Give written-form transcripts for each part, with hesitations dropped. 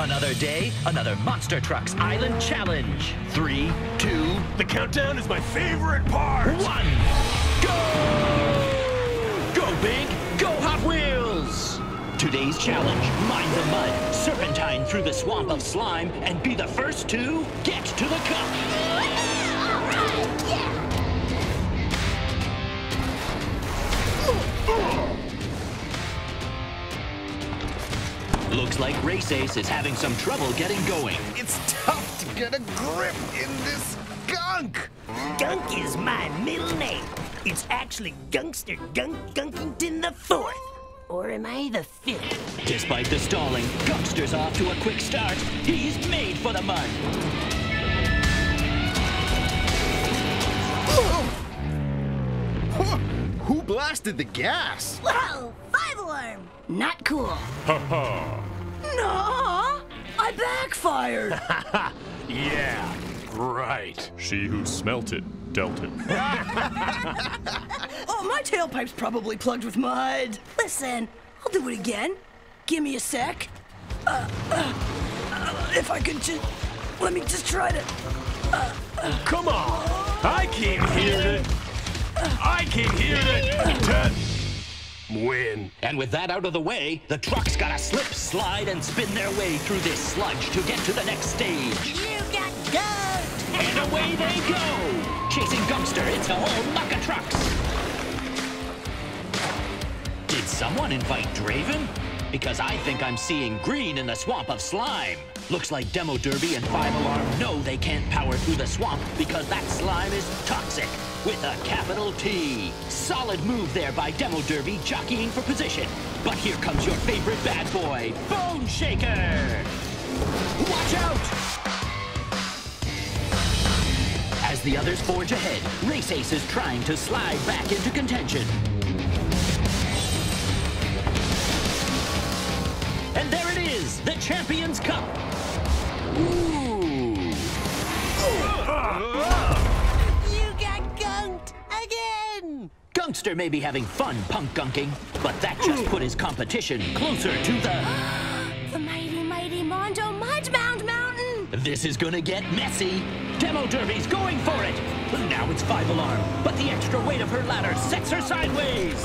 Another day, another Monster Trucks Island Challenge. 3, 2... The countdown is my favorite part! 1, go! Go big, go Hot Wheels! Today's challenge, mine the mud, serpentine through the swamp of slime, and be the first to get to the cup. Looks like Race Ace is having some trouble getting going. It's tough to get a grip in this gunk. Gunk is my middle name. It's actually Gunkster Gunkington the Fourth. Or am I the fifth? Despite the stalling, Gunkster's off to a quick start. He's made for the mud. Who blasted the gas? Whoa! 5-alarm! Not cool. Ha ha! No, I backfired. Yeah, right. She who smelt it, dealt it. Oh, my tailpipe's probably plugged with mud. Listen, I'll do it again. Give me a sec. If I could just... Let me just try to... Come on! I came here to win. And with that out of the way, the trucks gotta slip, slide, and spin their way through this sludge to get to the next stage. You got gunked! And away they go! Chasing Gunkster, it's a whole muck of trucks. Did someone invite Draven? Because I think I'm seeing green in the swamp of slime. Looks like Demo Derby and 5-alarm know they can't power through the swamp because that slime is toxic, with a capital T. Solid move there by Demo Derby, jockeying for position. But here comes your favorite bad boy, Bone Shaker! Watch out! As the others forge ahead, Race Ace is trying to slide back into contention. And there it is, the Champions Cup. Ooh. You got gunked again! Gunkster may be having fun punk gunking, but that just put his competition closer to The mighty Mondo Mudbound Mountain! This is gonna get messy. Demo Derby's going for it. Now it's 5-alarm, but the extra weight of her ladder sets her sideways.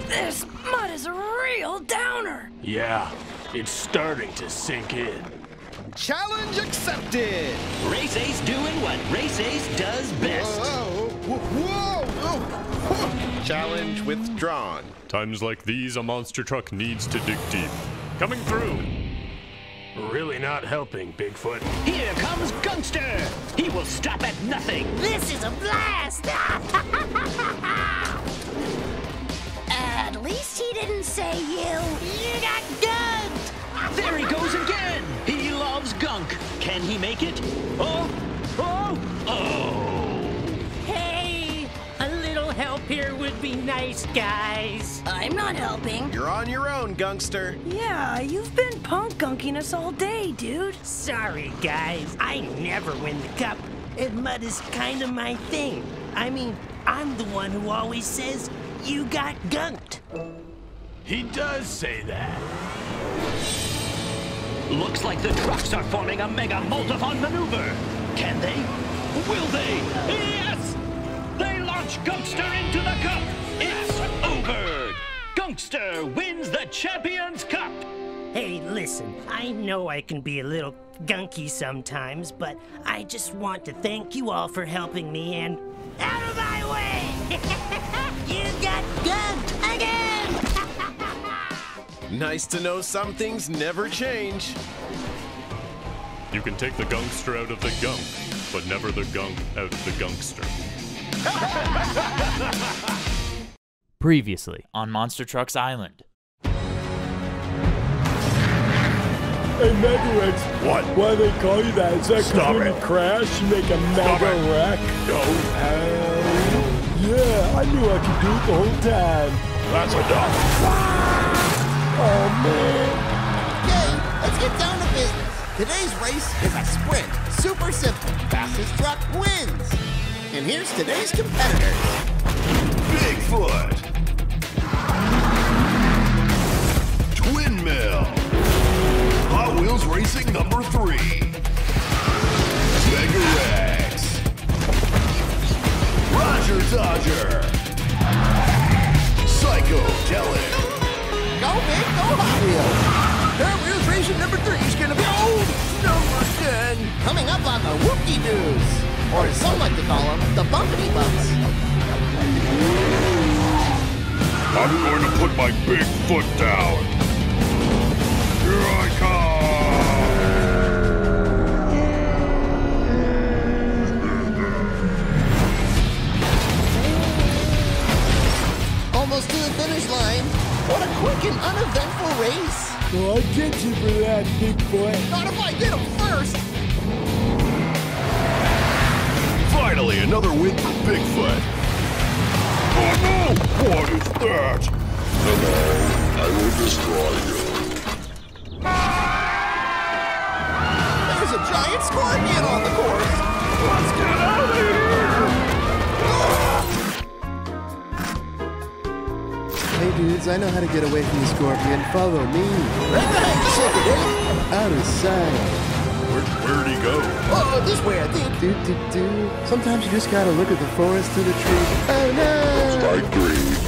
This mud is a real downer. Yeah, it's starting to sink in. Challenge accepted. Race Ace doing what Race Ace does best. Whoa. Challenge withdrawn. Times like these, a monster truck needs to dig deep. Coming through. Really not helping, Bigfoot. Here comes Gunkster. He will stop at nothing. This is a blast! At least he didn't say you got gunked! There he goes again. He loves gunk. Can he make it? Oh! Hey, a little help here would be nice, guys. I'm not helping. You're on your own, Gunkster. Yeah, you've been punk gunking us all day, dude. Sorry, guys. I never win the cup. And mud is kind of my thing. I mean, I'm the one who always says, you got gunked. He does say that. Looks like the trucks are forming a mega multiphon maneuver. Can they? Will they? Yes! They launch Gunkster into the cup. It's over. Gunkster wins the Champions Cup. Hey, listen, I know I can be a little gunky sometimes, but I just want to thank you all for helping me and... Out of my way! You got gunked again! Nice to know some things never change. You can take the gunkster out of the gunk, but never the gunk out of the gunkster. Previously on Monster Trucks Island. Hey, Megarex. What? Why they call you that? Is that 'cause Stop when it. you crash, you make a mega it. wreck? No, Yeah, I knew I could do it the whole time. that's enough. Oh, man. Okay, let's get down to business. Today's race is a sprint. Super simple. Fastest truck wins. And here's today's competitors. Bigfoot. Twin Mill. Racing number 3. Megarex. Roger Dodger. Psycho Kelly. Go big, go Hot Wheels. Hot Wheels Racing number 3 is gonna be number 10. Coming up on the Whoop-De-Doos. Or as some like to call them, the Bumpity Bumps. I'm going to put my big foot down. Here I come. Almost to the finish line. What a quick and uneventful race. Well, I'll get you for that, Bigfoot. Not if I get him first. Finally, another win for Bigfoot. Oh no! What is that? Hello, I will destroy you. There's a giant scorpion on the course. Let's get out of here! Hey dudes, I know how to get away from the scorpion. Follow me. Right behind you, Sugar Dave. Out of sight. Where'd he go? Oh, this way, I think. Sometimes you just gotta look at the forest through the trees. Oh no! Strike 3,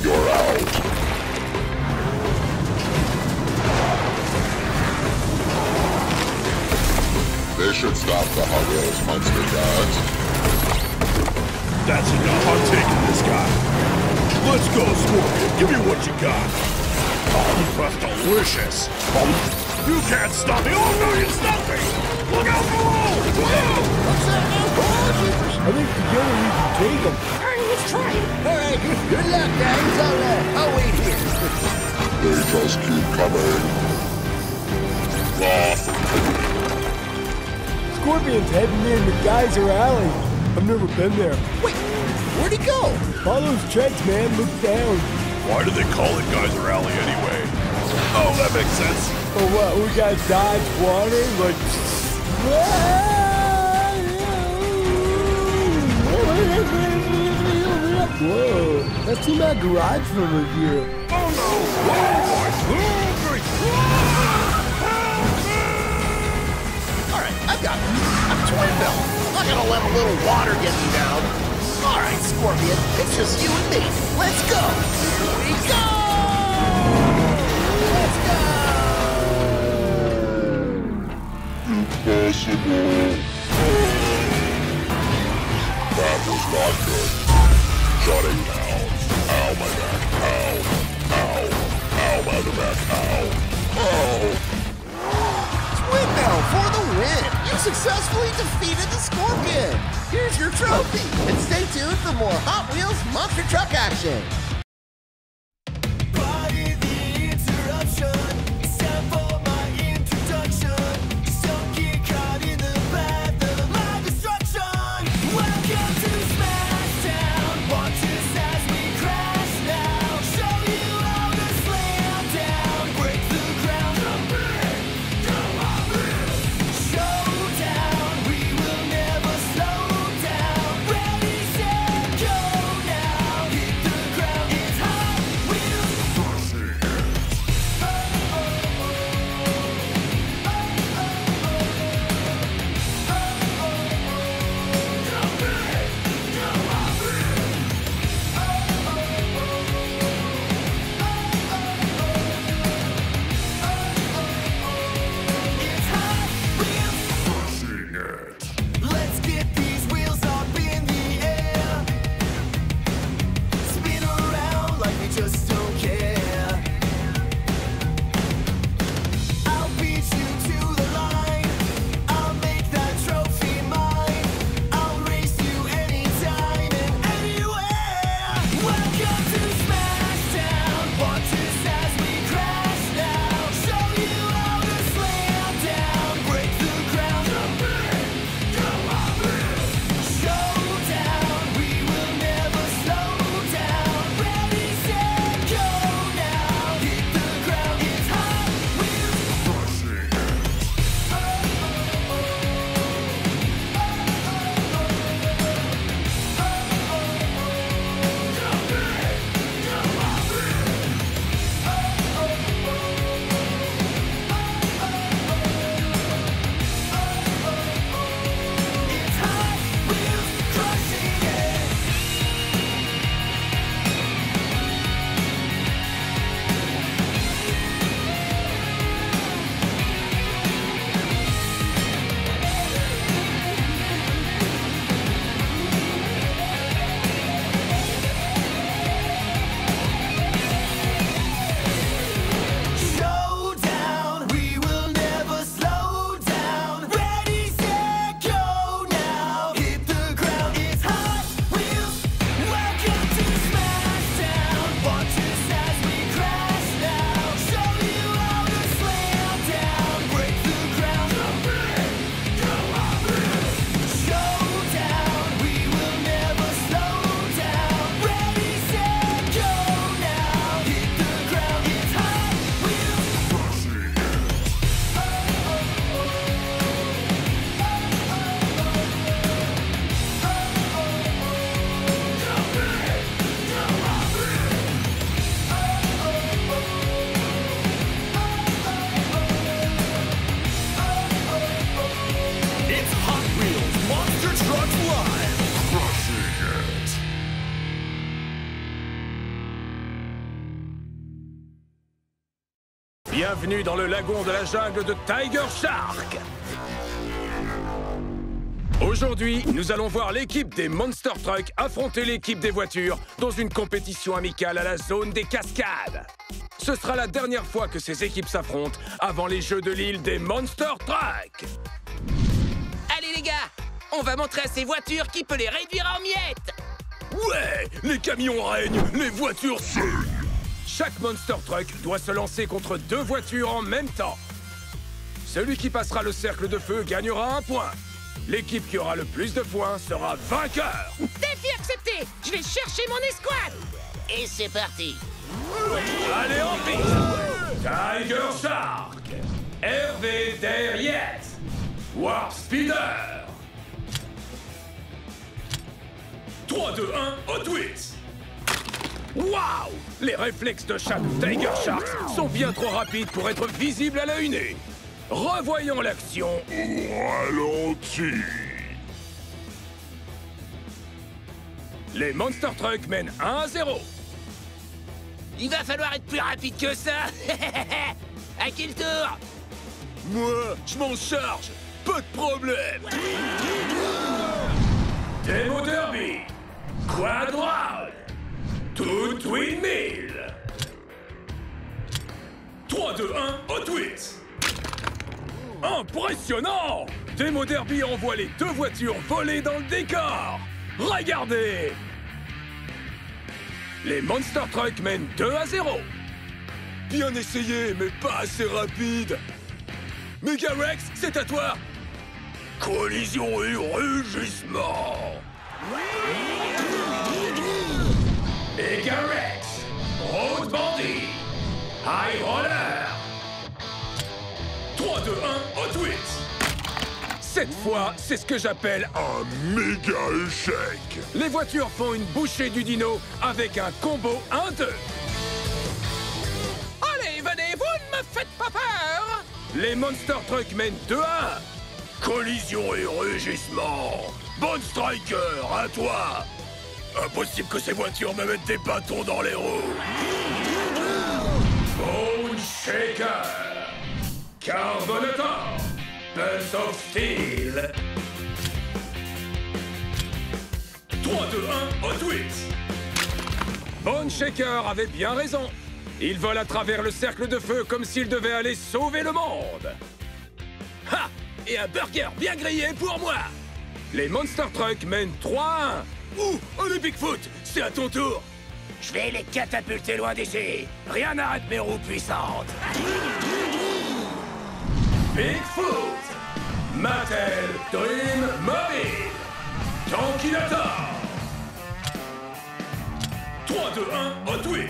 you're out. This should stop the Hot Wheels monster guys. That's enough. I'm taking this guy. Let's go, Scorpion. Give me what you got. Oh, that's delicious. Oh, you can't stop me. Oh no, you stopped me. Look out below! Whoa! What's that now? I think together we can take them. Alright, let's try it. Alright, good luck, guys. I'll wait here. They just keep coming. Scorpion's heading in the Geyser Alley. I've never been there. Wait, where'd he go? Follow those tracks, man. Look down. Why do they call it Geyser Alley anyway? Oh, that makes sense. Oh, what? We gotta dodge water? Like... Whoa, that's in my garage from over here. Oh no! Alright, I've got this. I'm Twin Bell. I'm not gonna let a little water get me down. Alright, Scorpion, it's just you and me. Let's go! Here we go! Let's go! Impossible. That was not good. Shutting down. Ow, my back. Ow. Ow. Ow, my back. Ow. Oh. Twin Bell for the win! You successfully defeated the Scorpion! Here's your trophy! And stay tuned for more Hot Wheels Monster Truck action! bienvenue dans le lagon de la jungle de Tiger Shark. Aujourd'hui, nous allons voir l'équipe des Monster Trucks affronter l'équipe des voitures dans une compétition amicale à la zone des cascades. Ce sera la dernière fois que ces équipes s'affrontent avant les Jeux de l'île des Monster Trucks. Allez les gars, on va montrer à ces voitures qui peut les réduire en miettes. Ouais, les camions règnent, les voitures saignent. Chaque Monster Truck doit se lancer contre 2 voitures en même temps. Celui qui passera le cercle de feu gagnera 1 point. L'équipe qui aura le plus de points sera vainqueur. Défi accepté. Je vais chercher mon escouade. Et c'est parti. Allez en piste. Tiger Shark, Hervé Derriette, Warp Speeder. 3, 2, 1, Hot Wheels. Waouh! Les réflexes de chaque Tiger Shark sont bien trop rapides pour être visibles à l'œil nu. Revoyons l'action au ralenti. Les Monster Trucks mènent 1-0. Il va falloir être plus rapide que ça. À qui le tour? Moi, je m'en charge. Pas de problème. Demo Derby. Quadral. Tout Windmill. 3, 2, 1, Hot Wheels. Impressionnant! Demo Derby envoie les 2 voitures voler dans le décor. Regardez! Les Monster Trucks mènent 2-0. Bien essayé, mais pas assez rapide. Mega Rex, c'est à toi. Collision et rugissement. Mega Rex, Road Bandit, High Roller. 3, 2, 1, Hot Wheels. Cette fois, c'est ce que j'appelle un méga échec. Les voitures font une bouchée du dino avec un combo 1-2. Allez, venez, vous ne me faites pas peur. Les Monster Trucks mènent 2-1. Collision et rugissement. Bone Striker, à toi. Impossible que ces voitures me mettent des bâtons dans les roues. Bone Shaker. Carbonator. Buzz of Steel. 3, 2, 1, Hot Wheels. Bone Shaker avait bien raison. Il vole à travers le cercle de feu comme s'il devait aller sauver le monde. Ha! Et un burger bien grillé pour moi. Les Monster Trucks mènent 3-1. Ouh! Allez Bigfoot, c'est à ton tour. Je vais les catapulter loin d'ici. Rien n'arrête mes roues puissantes. Bigfoot, Mattel Dream Mobile, Tankinator. 3, 2, 1, Hot Wheels.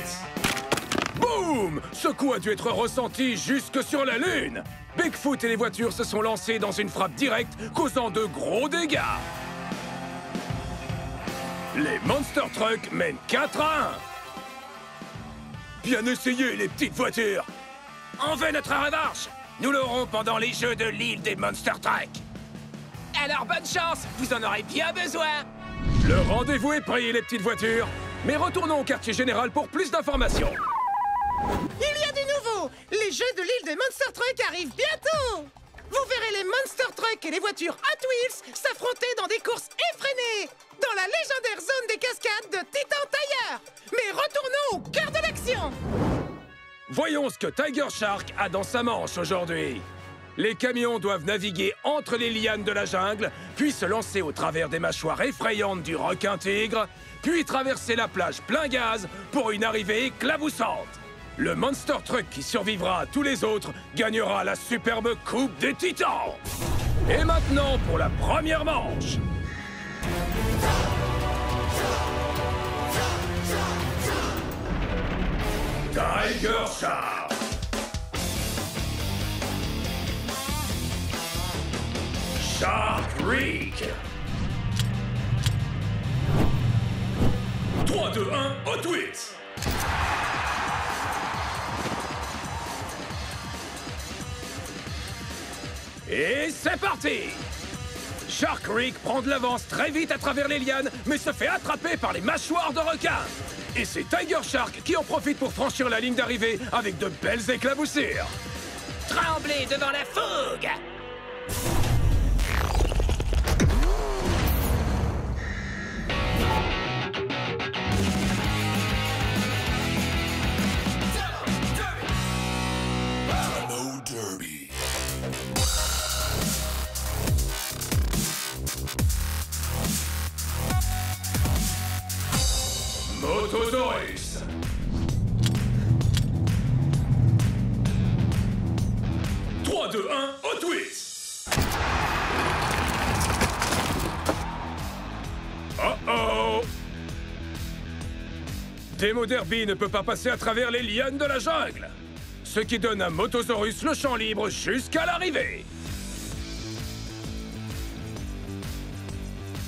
Boum! Ce coup a dû être ressenti jusque sur la Lune. Bigfoot et les voitures se sont lancés dans une frappe directe, causant de gros dégâts. Les Monster Trucks mènent 4-1. Bien essayé, les petites voitures. On veut notre revanche. Nous l'aurons pendant les Jeux de l'île des Monster Trucks. Alors bonne chance, vous en aurez bien besoin. Le rendez-vous est pris, les petites voitures. Mais retournons au quartier général pour plus d'informations. Il y a du nouveau. Les Jeux de l'île des Monster Trucks arrivent bientôt. Vous verrez les Monster Trucks et les voitures Hot Wheels s'affronter dans des courses effrénées dans la légendaire zone des cascades de Titan Tire. Mais retournons au cœur de l'action. Voyons ce que Tiger Shark a dans sa manche aujourd'hui. Les camions doivent naviguer entre les lianes de la jungle, puis se lancer au travers des mâchoires effrayantes du requin-tigre, puis traverser la plage plein gaz pour une arrivée éclaboussante. Le Monster Truck qui survivra à tous les autres gagnera la superbe Coupe des Titans. Et maintenant pour la première manche. Tiger Shark. Shark Reek. 3, 2, 1, Hot Wheels. Et c'est parti! Shark Reek prend de l'avance très vite à travers les lianes, mais se fait attraper par les mâchoires de requin. Et c'est Tiger Shark qui en profite pour franchir la ligne d'arrivée avec de belles éclaboussures. Tremblez devant la fougue! Demo Derby. Motosaurus. Trois, deux, un, Hot Wheels. Oh! Demo Derby ne peut pas passer à travers les lianes de la jungle, ce qui donne à Motosaurus le champ libre jusqu'à l'arrivée.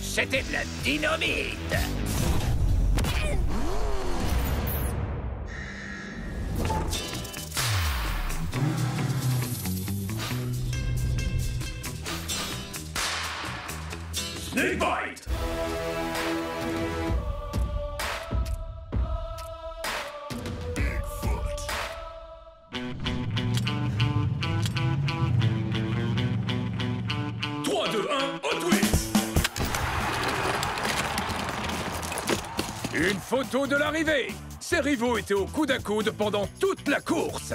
C'était de la dynamite! Snakebite. 3, 2, 1, Hot Wheels. Une photo de l'arrivée. Ses rivaux étaient au coude à coude pendant toute la course.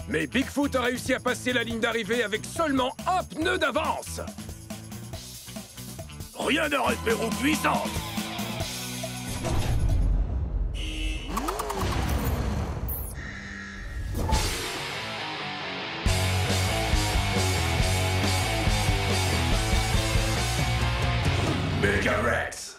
Mais Bigfoot a réussi à passer la ligne d'arrivée avec seulement un pneu d'avance. Rien n'arrête mes roues puissantes. Megarex.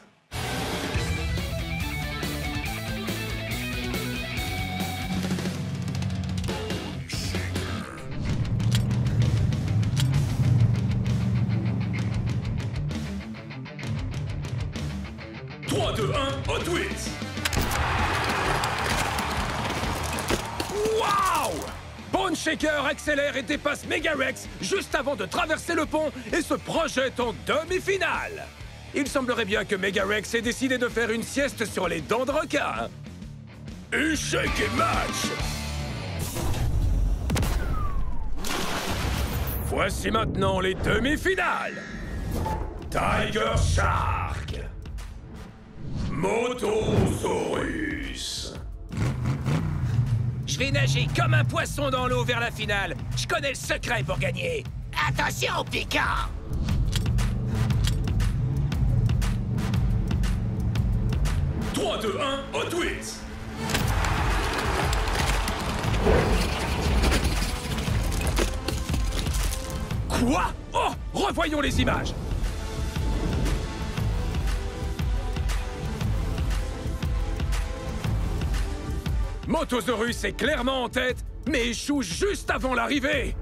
Hot Wheels. Waouh! Bone Shaker accélère et dépasse Megarex juste avant de traverser le pont et se projette en demi-finale. Il semblerait bien que Megarex ait décidé de faire une sieste sur les dents de requin. Échec et match. Voici maintenant les demi-finales. Tiger Shark. Motosaurus. Je vais nager comme un poisson dans l'eau vers la finale. Je connais le secret pour gagner. Attention, Picard! 3, 2, 1, Hot Wheels. Quoi? Oh! Revoyons les images. Motosaurus est clairement en tête, mais échoue juste avant l'arrivée.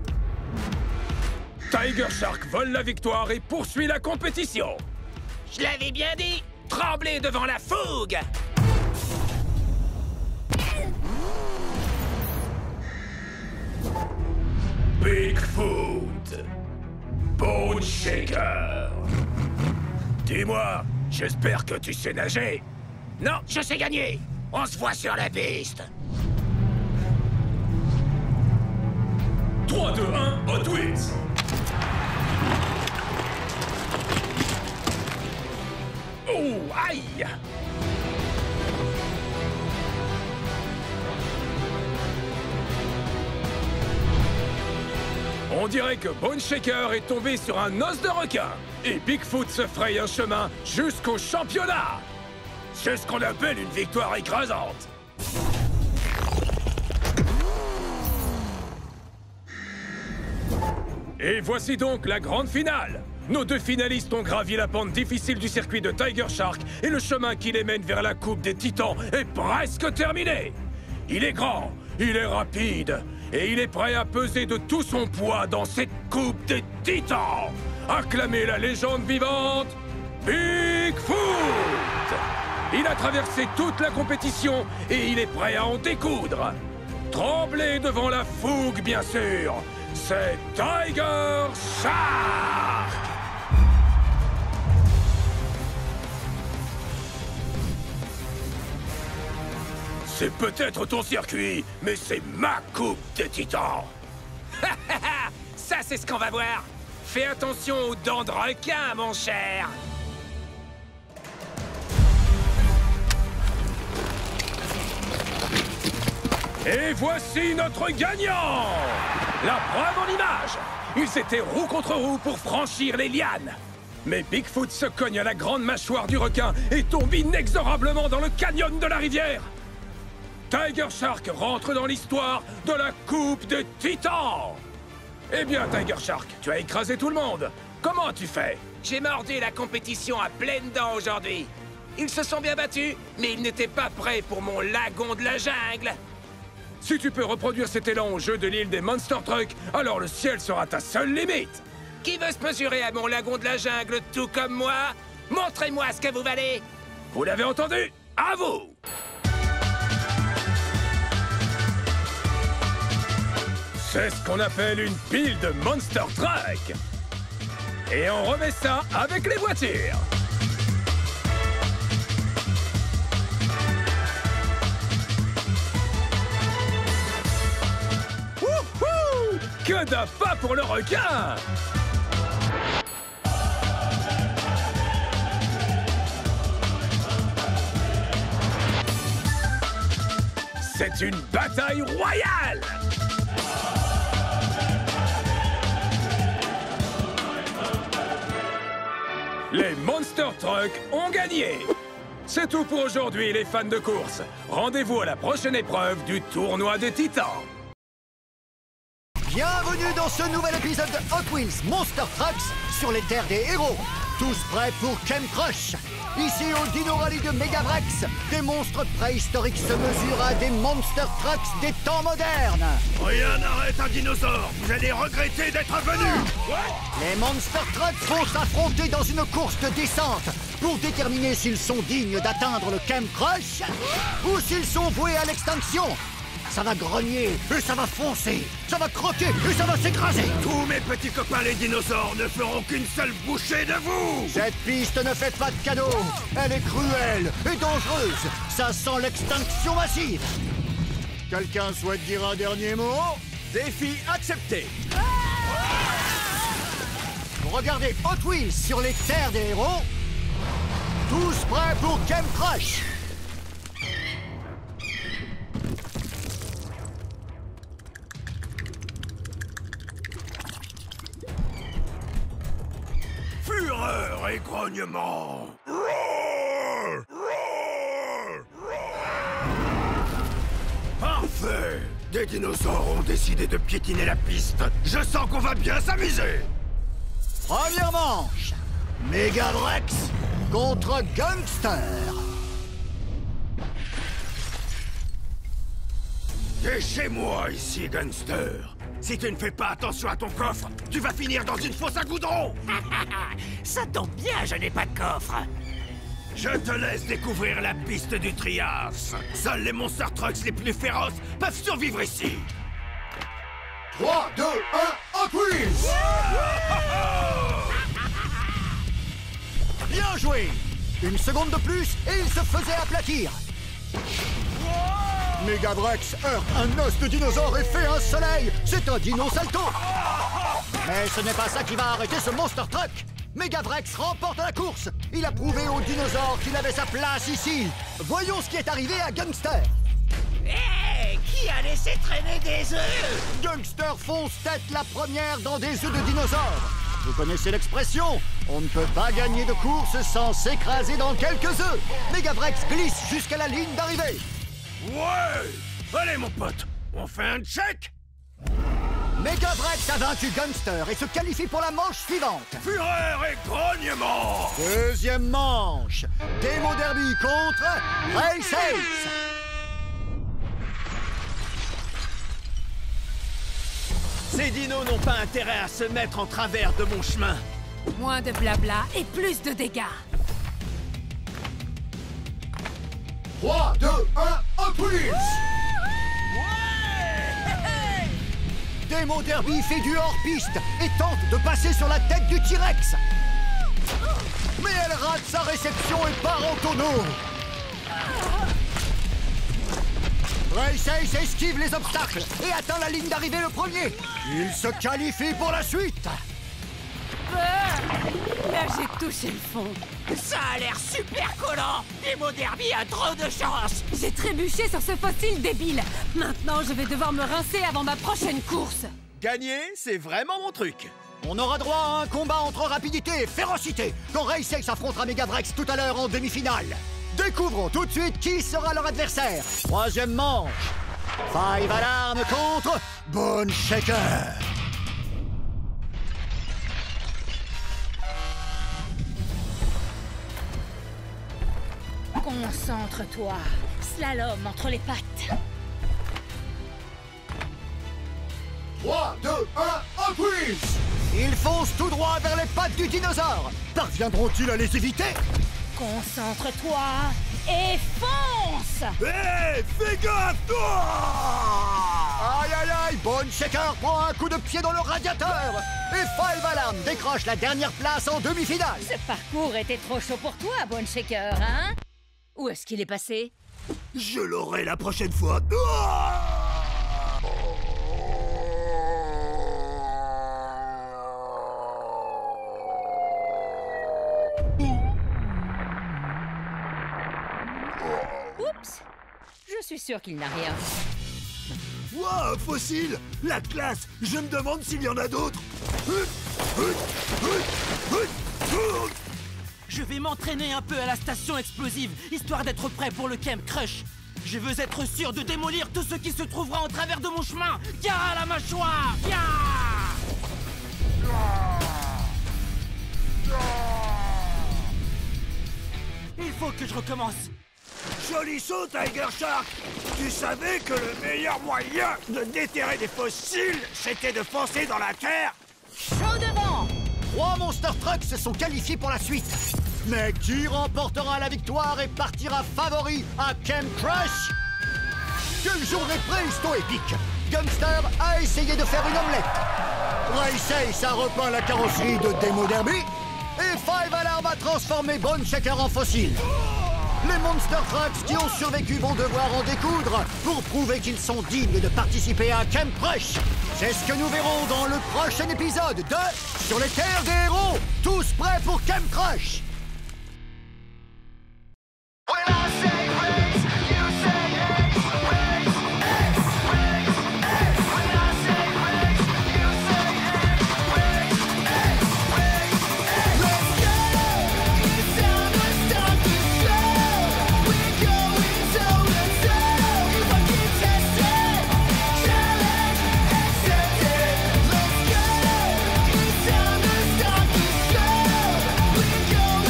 Tiger Shark vole la victoire et poursuit la compétition. Je l'avais bien dit! Tremblez devant la fougue! Bigfoot. Bone Shaker. Dis-moi, j'espère que tu sais nager. Non, je sais gagner! On se voit sur la piste! 3, 2, 1, Hot Wheels. Oh, aïe! On dirait que Bone Shaker est tombé sur un os de requin. Et Bigfoot se fraye un chemin jusqu'au championnat. C'est ce qu'on appelle une victoire écrasante. Et voici donc la grande finale. Nos deux finalistes ont gravi la pente difficile du circuit de Tiger Shark et le chemin qui les mène vers la Coupe des Titans est presque terminé. Il est grand, il est rapide et il est prêt à peser de tout son poids dans cette Coupe des Titans. Acclamez la légende vivante, Bigfoot! Il a traversé toute la compétition et il est prêt à en découdre. Tremblez devant la fougue, bien sûr. C'est Tiger Shark! C'est peut-être ton circuit, mais c'est ma Coupe des Titans! Ça, c'est ce qu'on va voir. Fais attention aux dents de requin, mon cher. Et voici notre gagnant! La preuve en image! Ils étaient roue contre roue pour franchir les lianes. Mais Bigfoot se cogne à la grande mâchoire du requin et tombe inexorablement dans le canyon de la rivière. Tiger Shark rentre dans l'histoire de la Coupe des Titans. Eh bien, Tiger Shark, tu as écrasé tout le monde. Comment tu fais? J'ai mordu la compétition à pleines dents aujourd'hui. Ils se sont bien battus, mais ils n'étaient pas prêts pour mon lagon de la jungle. Si tu peux reproduire cet élan au jeu de l'île des Monster Trucks, alors le ciel sera ta seule limite. Qui veut se mesurer à mon lagon de la jungle tout comme moi? Montrez-moi ce que vous valez. Vous l'avez entendu? À vous! C'est ce qu'on appelle une pile de Monster Truck. Et on remet ça avec les voitures. Wouhou! Que d'appât pour le requin! C'est une bataille royale! Les Monster Trucks ont gagné! C'est tout pour aujourd'hui, les fans de course. Rendez-vous à la prochaine épreuve du Tournoi des Titans. Bienvenue dans ce nouvel épisode de Hot Wheels Monster Trucks sur les terres des héros. Tous prêts pour Kem Crush. Ici au Dino Rally de Megavrex, des monstres préhistoriques se mesurent à des Monster Trucks des temps modernes. Rien n'arrête un dinosaure. Vous allez regretter d'être venu. Les Monster Trucks vont s'affronter dans une course de descente pour déterminer s'ils sont dignes d'atteindre le Kem Crush ou s'ils sont voués à l'extinction. Ça va grogner et ça va foncer, ça va croquer et ça va s'écraser. Tous mes petits copains les dinosaures ne feront qu'une seule bouchée de vous. Cette piste ne fait pas de cadeau. Elle est cruelle et dangereuse. Ça sent l'extinction massive. Quelqu'un souhaite dire un dernier mot? Défi accepté. Regardez Hot Wheels sur les terres des héros. Tous prêts pour Kem Crush. Fureur et grognement. Roar! Roar! Parfait. Des dinosaures ont décidé de piétiner la piste. Je sens qu'on va bien s'amuser. Première manche. Megavrex contre Gangster. T'es chez moi ici, Gangster. Si tu ne fais pas attention à ton coffre, tu vas finir dans une fosse à goudron. Ça tombe bien, je n'ai pas de coffre. Je te laisse découvrir la piste du Trias. Seuls les Monster Trucks les plus féroces peuvent survivre ici. 3, 2, 1, Hot Wheels! Bien joué! Une seconde de plus et il se faisait aplatir. Megavrex heurte un os de dinosaure et fait un soleil. C'est un dino salto. Mais ce n'est pas ça qui va arrêter ce Monster Truck. Megavrex remporte la course. Il a prouvé aux dinosaures qu'il avait sa place ici. Voyons ce qui est arrivé à Gangster. Hé, qui a laissé traîner des œufs? Gangster fonce tête la première dans des œufs de dinosaures. Vous connaissez l'expression, on ne peut pas gagner de course sans s'écraser dans quelques œufs. Megavrex glisse jusqu'à la ligne d'arrivée. Ouais! Allez, mon pote, on fait un check? Megavrex a vaincu Gangster et se qualifie pour la manche suivante. Fureur et grognement! Deuxième manche. Demo Derby contre Race Ace. Ces dinos n'ont pas intérêt à se mettre en travers de mon chemin. Moins de blabla et plus de dégâts. 3, 2, 1, Hot Wheels! Demo Derby fait du hors-piste et tente de passer sur la tête du T-Rex. Mais elle rate sa réception et part en tonneau. Race esquive les obstacles et atteint la ligne d'arrivée le premier. Il se qualifie pour la suite. Là, j'ai touché le fond. Ça a l'air super collant. Demo Derby a trop de chance. J'ai trébuché sur ce fossile débile. Maintenant, je vais devoir me rincer avant ma prochaine course. Gagner, c'est vraiment mon truc. On aura droit à un combat entre rapidité et férocité quand Race affrontera Megavrex tout à l'heure en demi-finale. Découvrons tout de suite qui sera leur adversaire. Troisième manche. Five Alarm contre Bone Shaker. Concentre-toi. Slalom entre les pattes. 3, 2, 1, en quiz! Ils foncent tout droit vers les pattes du dinosaure. Parviendront-ils à les éviter? Concentre-toi et fonce! Hé, fais gaffe, toi! Aïe aïe aïe, Bone Shaker prend un coup de pied dans le radiateur. Et Five Alarm décroche la dernière place en demi-finale. Ce parcours était trop chaud pour toi, Bone Shaker, hein? Où est-ce qu'il est passé? Je l'aurai la prochaine fois. Oups! Je suis sûr qu'il n'a rien. Wow, fossile! La classe! Je me demande s'il y en a d'autres! Je vais m'entraîner un peu à la station explosive, histoire d'être prêt pour le Camp Crush. Je veux être sûr de démolir tout ce qui se trouvera en travers de mon chemin. Gare à la mâchoire! Gare! Il faut que je recommence. Joli saut, Tiger Shark! Tu savais que le meilleur moyen de déterrer des fossiles, c'était de foncer dans la terre? Chaud devant! 3 Monster Trucks se sont qualifiés pour la suite. Mais qui remportera la victoire et partira favori à Camp Crush? Quelle journée préhisto-épique! Gangster a essayé de faire une omelette. Race a repeint la carrosserie de Demo Derby. Et Five Alarm a transformé Bone Shaker en fossile. Les Monster Trucks qui ont survécu vont devoir en découdre pour prouver qu'ils sont dignes de participer à Camp Crush. C'est ce que nous verrons dans le prochain épisode de Sur les terres des héros. Tous prêts pour Camp Crush? Go!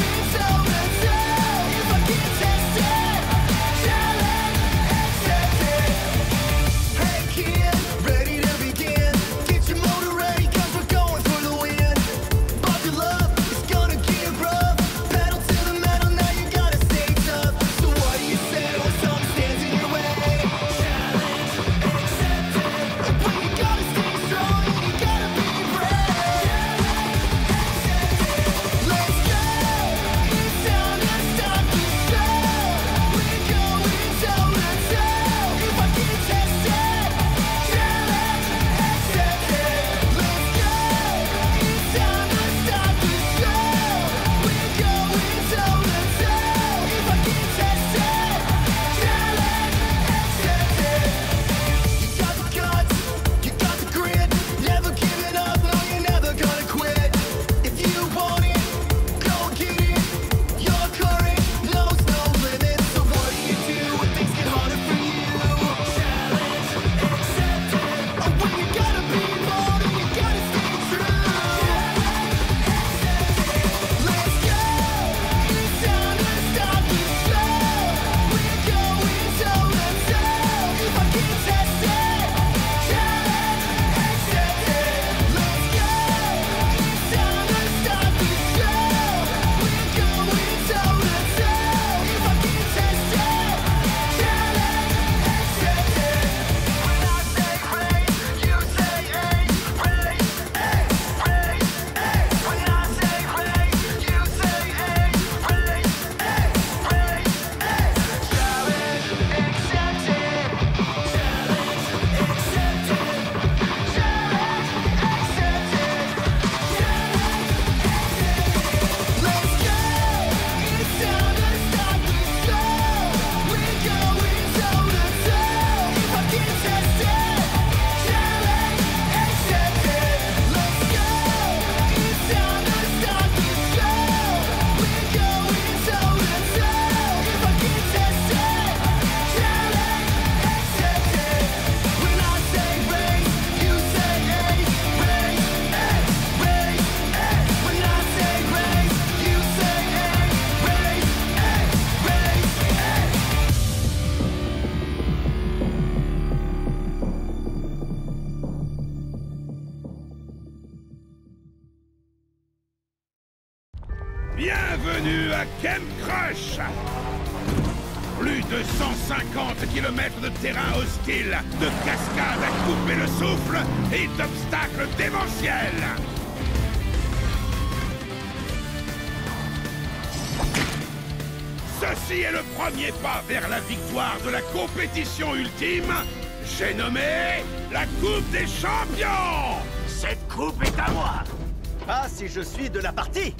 Bienvenue à Camp Crush! Plus de 150 km de terrain hostile, de cascades à couper le souffle et d'obstacles démentiels! Ceci est le premier pas vers la victoire de la compétition ultime. J'ai nommé la Coupe des Champions! Cette coupe est à moi! Ah, si je suis de la partie!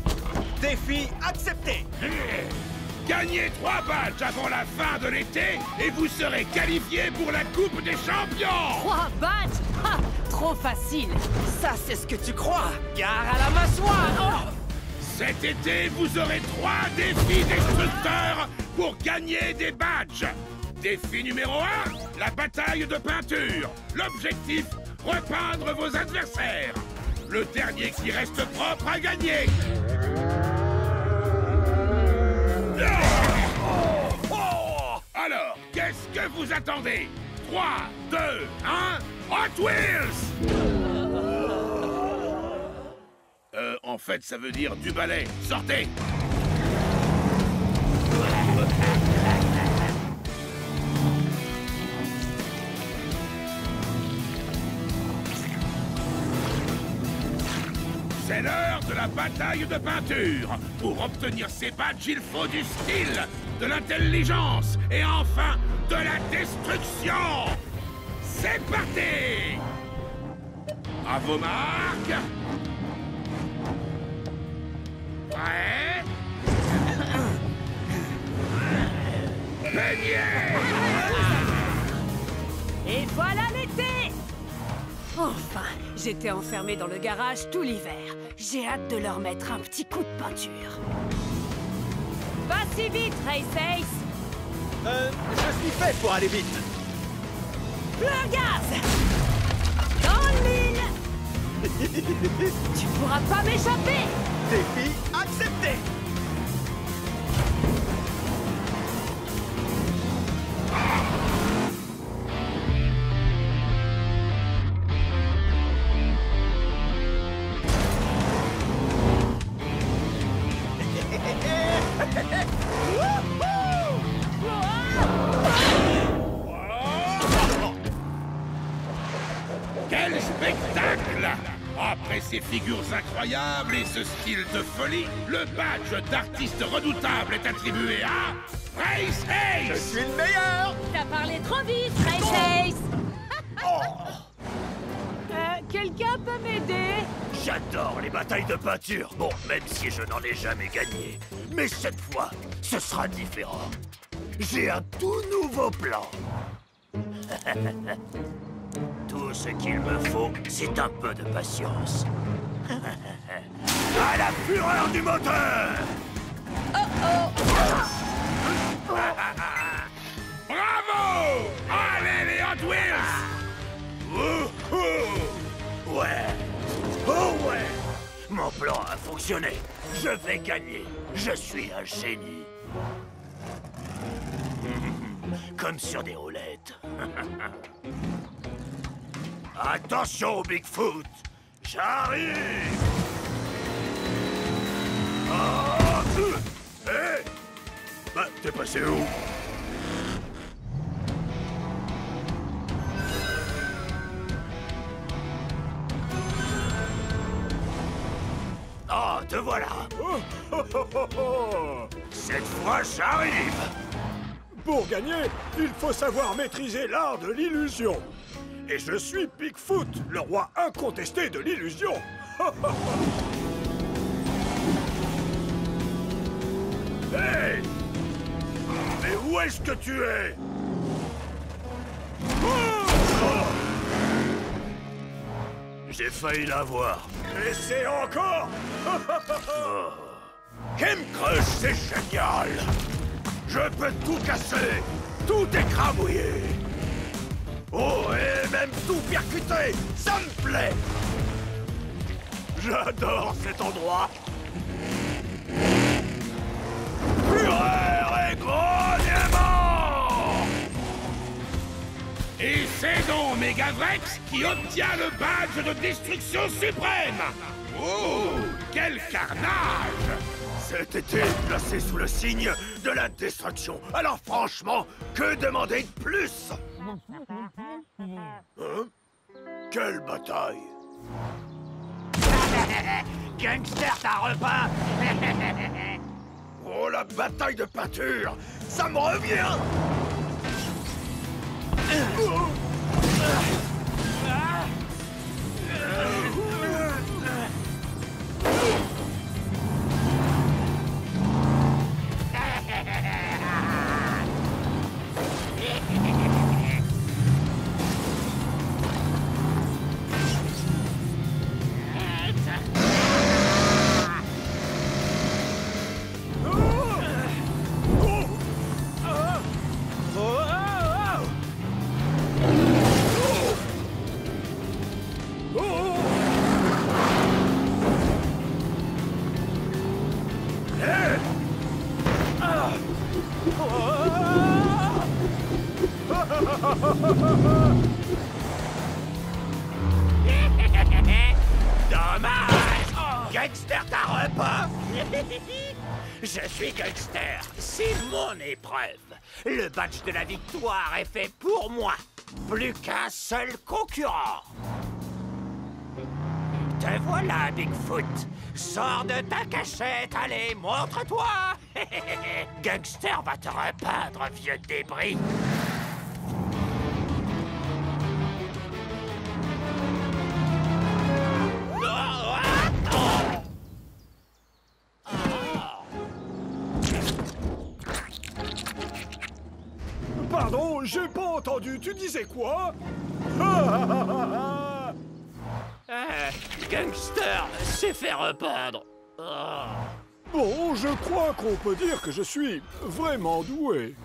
Défi accepté! Gagnez 3 badges avant la fin de l'été et vous serez qualifiés pour la Coupe des Champions! 3 badges? Ha! Trop facile! Ça, c'est ce que tu crois! Gare à la mâchoire! Oh! Cet été, vous aurez 3 défis destructeurs pour gagner des badges. Défi numéro 1, la bataille de peinture. L'objectif, repeindre vos adversaires. Le dernier qui reste propre a gagné. Alors, qu'est-ce que vous attendez? 3, 2, 1, Hot Wheels! En fait, ça veut dire du balai. Sortez! C'est l'heure de la bataille de peinture. Pour obtenir ces badges, il faut du style, de l'intelligence et enfin de la destruction. C'est parti! À vos marques. Prêt? Peignez! Et voilà l'été! Enfin, j'étais enfermé dans le garage tout l'hiver. J'ai hâte de leur mettre un petit coup de peinture. Pas si vite, Race Ace! Je suis fait pour aller vite. Le gaz! Dans le mille! Tu pourras pas m'échapper! Défi accepté! Quel spectacle! Après ces figures incroyables et ce style de folie, le badge d'artiste redoutable est attribué à Race Ace! Je suis le meilleur! T'as parlé trop vite, Race Ace! Quelqu'un peut m'aider? J'adore les batailles de peinture. Bon, même si je n'en ai jamais gagné. Mais cette fois, ce sera différent. J'ai un tout nouveau plan. Tout ce qu'il me faut, c'est un peu de patience. À la fureur du moteur! Bravo! Allez les Hot Wheels! Ouais! Oh ouais! Mon plan a fonctionné. Je vais gagner. Je suis un génie. Comme sur des roulettes. Attention, Bigfoot! J'arrive! Hé! Bah, t'es passé où? Ah, te voilà! Cette fois, j'arrive! Pour gagner, il faut savoir maîtriser l'art de l'illusion. Et je suis Bigfoot, le roi incontesté de l'illusion. Hey! Mais où est-ce que tu es? J'ai failli l'avoir. Et c'est encore. Camp Crush, c'est génial! Je peux tout casser, tout écrabouiller. Oh, et même tout percuter, ça me plaît. J'adore cet endroit. Fureur et grognement! Et c'est donc Megavrex qui obtient le badge de destruction suprême. Oh, quel carnage! Cet été placé sous le signe de la destruction. Alors franchement, que demander de plus? Hein? Quelle bataille? Gangster, t'as repas. Oh, la bataille de peinture! Ça me revient! Dommage! Gangster, t'as repas? Je suis gangster, c'est mon épreuve. Le badge de la victoire est fait pour moi. Plus qu'un seul concurrent. Te voilà, Bigfoot. Sors de ta cachette, allez, montre-toi. Gangster va te repeindre, vieux débris. Pardon, j'ai pas entendu, tu disais quoi? Gangster s'est fait repeindre. Bon, je crois qu'on peut dire que je suis vraiment doué.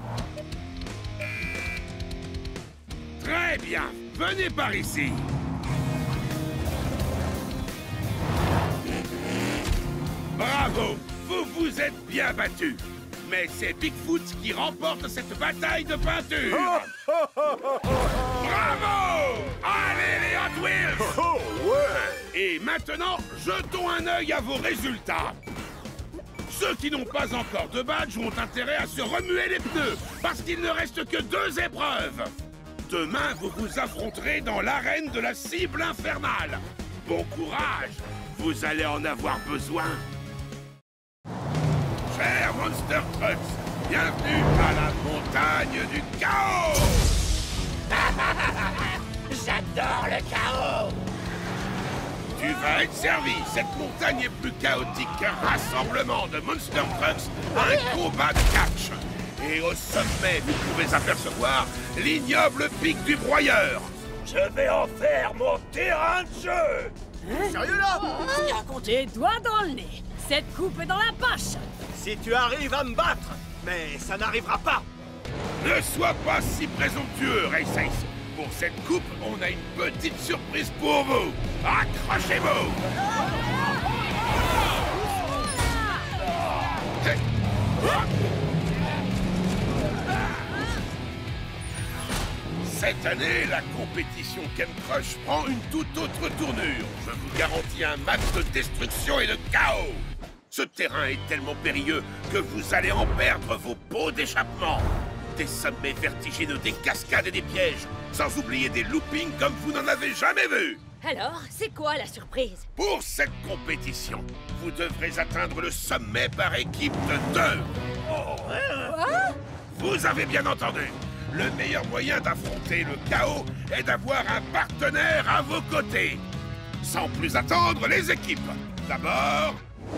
Très bien, venez par ici. Bravo, vous vous êtes bien battus. Mais c'est Bigfoot qui remporte cette bataille de peinture. Bravo! Allez les Hot Wheels! Oh, ouais! Et maintenant, jetons un œil à vos résultats. Ceux qui n'ont pas encore de badge ont intérêt à se remuer les pneus, parce qu'il ne reste que 2 épreuves. Demain, vous vous affronterez dans l'arène de la cible infernale. Bon courage, vous allez en avoir besoin. Chers Monster Trucks, bienvenue à la montagne du chaos. J'adore le chaos. Tu vas être servi. Cette montagne est plus chaotique qu'un rassemblement de Monster Trucks à un combat de catch. Et au sommet, vous pouvez apercevoir l'ignoble pic du broyeur. Je vais en faire mon terrain de jeu. Sérieux là? Les doigts dans le nez. Cette coupe est dans la poche. Si tu arrives à me battre, mais ça n'arrivera pas. Ne sois pas si présomptueux, Race Ace. Pour cette coupe, on a une petite surprise pour vous. Accrochez-vous. Cette année, la compétition Kem Crush prend une toute autre tournure. Je vous garantis un max de destruction et de chaos. Ce terrain est tellement périlleux que vous allez en perdre vos pots d'échappement. Des sommets vertigineux, des cascades et des pièges, sans oublier des loopings comme vous n'en avez jamais vu. Alors, c'est quoi la surprise? Pour cette compétition, vous devrez atteindre le sommet par équipe de 2. Quoi? Vous avez bien entendu. Le meilleur moyen d'affronter le chaos est d'avoir un partenaire à vos côtés. Sans plus attendre, les équipes. D'abord,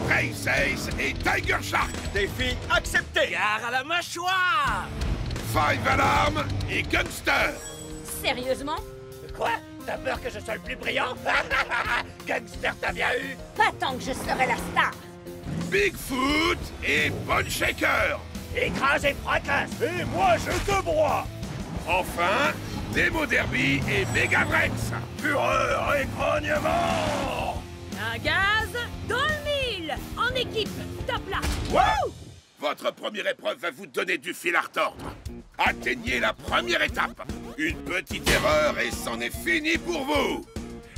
Race Ace et Tiger Shark. Défi accepté. Gare à la mâchoire. Five Alarm et Gangster. Sérieusement? Quoi? T'as peur que je sois le plus brillant? Gangster, t'as bien eu? Pas tant que je serai la star. Bigfoot et Bone Shaker. Écrase et fracasse. Et moi, je te broie. Enfin, Demo Derby et Megavrex. Fureur et grognement. Un gaz dans le mille. En équipe, top là. Wow! Votre première épreuve va vous donner du fil à retordre. Atteignez la première étape. Une petite erreur et c'en est fini pour vous.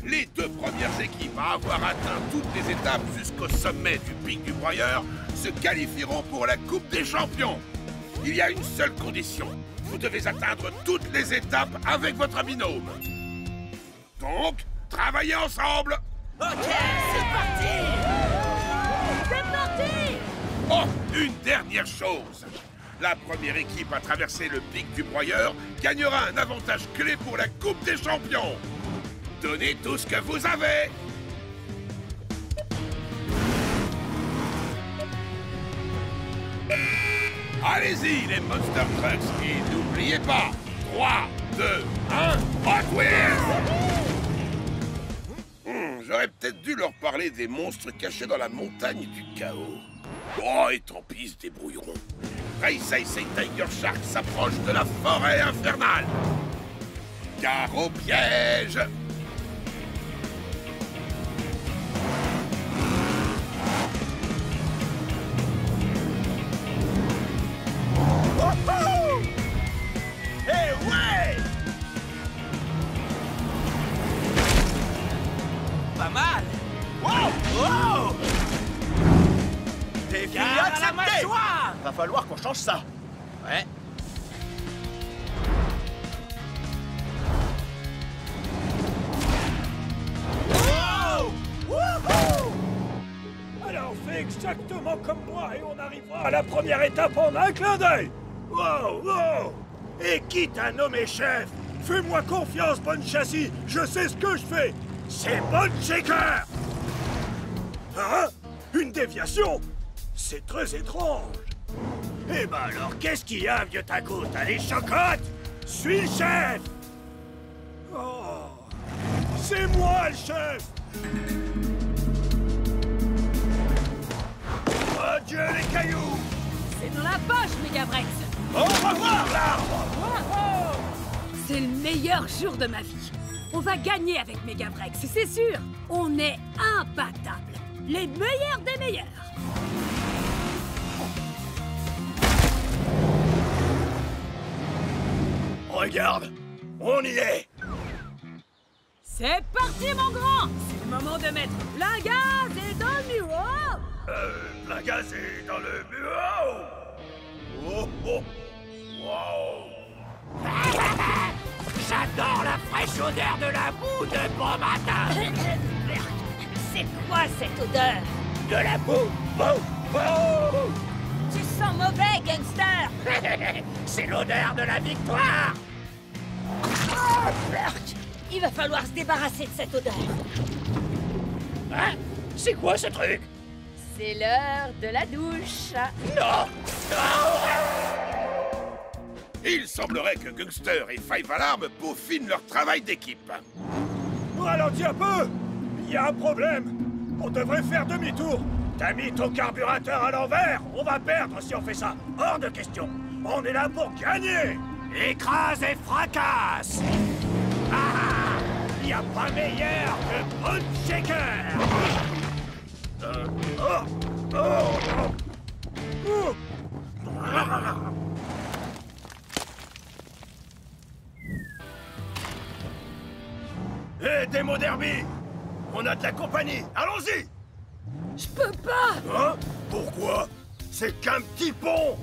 Les 2 premières équipes à avoir atteint toutes les étapes jusqu'au sommet du pic du broyeur se qualifieront pour la Coupe des Champions. Il y a une seule condition. Vous devez atteindre toutes les étapes avec votre binôme. Donc, travaillez ensemble. Ok, c'est parti! C'est parti! Oh, une dernière chose. La première équipe à traverser le pic du broyeur gagnera un avantage clé pour la Coupe des Champions. Donnez tout ce que vous avez. Allez-y, les Monster Trucks, et n'oubliez pas, 3, 2, 1, Hot Wheels! J'aurais peut-être dû leur parler des monstres cachés dans la montagne du chaos. Oh, et tant pis, ils se débrouilleront. Race Ace et Tiger Shark s'approchent de la forêt infernale. Gare au piège! Ouais! Pas mal! Wow! Wow! Défi accepté! Va falloir qu'on change ça. Ouais. Wow! Wouhou! Alors fais exactement comme moi et on arrivera à la première étape en un clin d'œil! Wow! Wow! Et quitte à nommer chef, fais-moi confiance, Bonne Châssis, je sais ce que je fais. C'est Bonne Shaker. Hein? Une déviation? C'est très étrange. Eh ben alors, qu'est-ce qu'il y a, vieux taco? T'as les chocottes? Suis le chef. Oh, c'est moi le chef. Adieu les cailloux. C'est dans la poche, Megavrex. Au revoir, l'arbre! C'est le meilleur jour de ma vie. On va gagner avec Megavrex, c'est sûr. On est imbattables. Les meilleurs des meilleurs. Regarde, on y est. C'est parti, mon grand. C'est le moment de mettre plein gaz et dans le bureau. Plein gaz est dans le bureau. Oh, oh. Wow. J'adore la fraîche odeur de la boue de bon matin. C'est quoi cette odeur? De la boue. Boue, boue. Tu sens mauvais, gangster. C'est l'odeur de la victoire. Oh, Flirt! Il va falloir se débarrasser de cette odeur. Hein? C'est quoi ce truc? C'est l'heure de la douche. Non! Il semblerait que Gangster et Five Alarm peaufinent leur travail d'équipe. Ralentis un peu. Il y a un problème. On devrait faire demi-tour. T'as mis ton carburateur à l'envers. On va perdre si on fait ça. Hors de question. On est là pour gagner. Écrase et fracasse! Ah! Y a pas meilleur que Bonne Shaker! Hé, Démo Derby! On a de la compagnie, allons-y! Je peux pas! Hein? Pourquoi? C'est qu'un petit pont!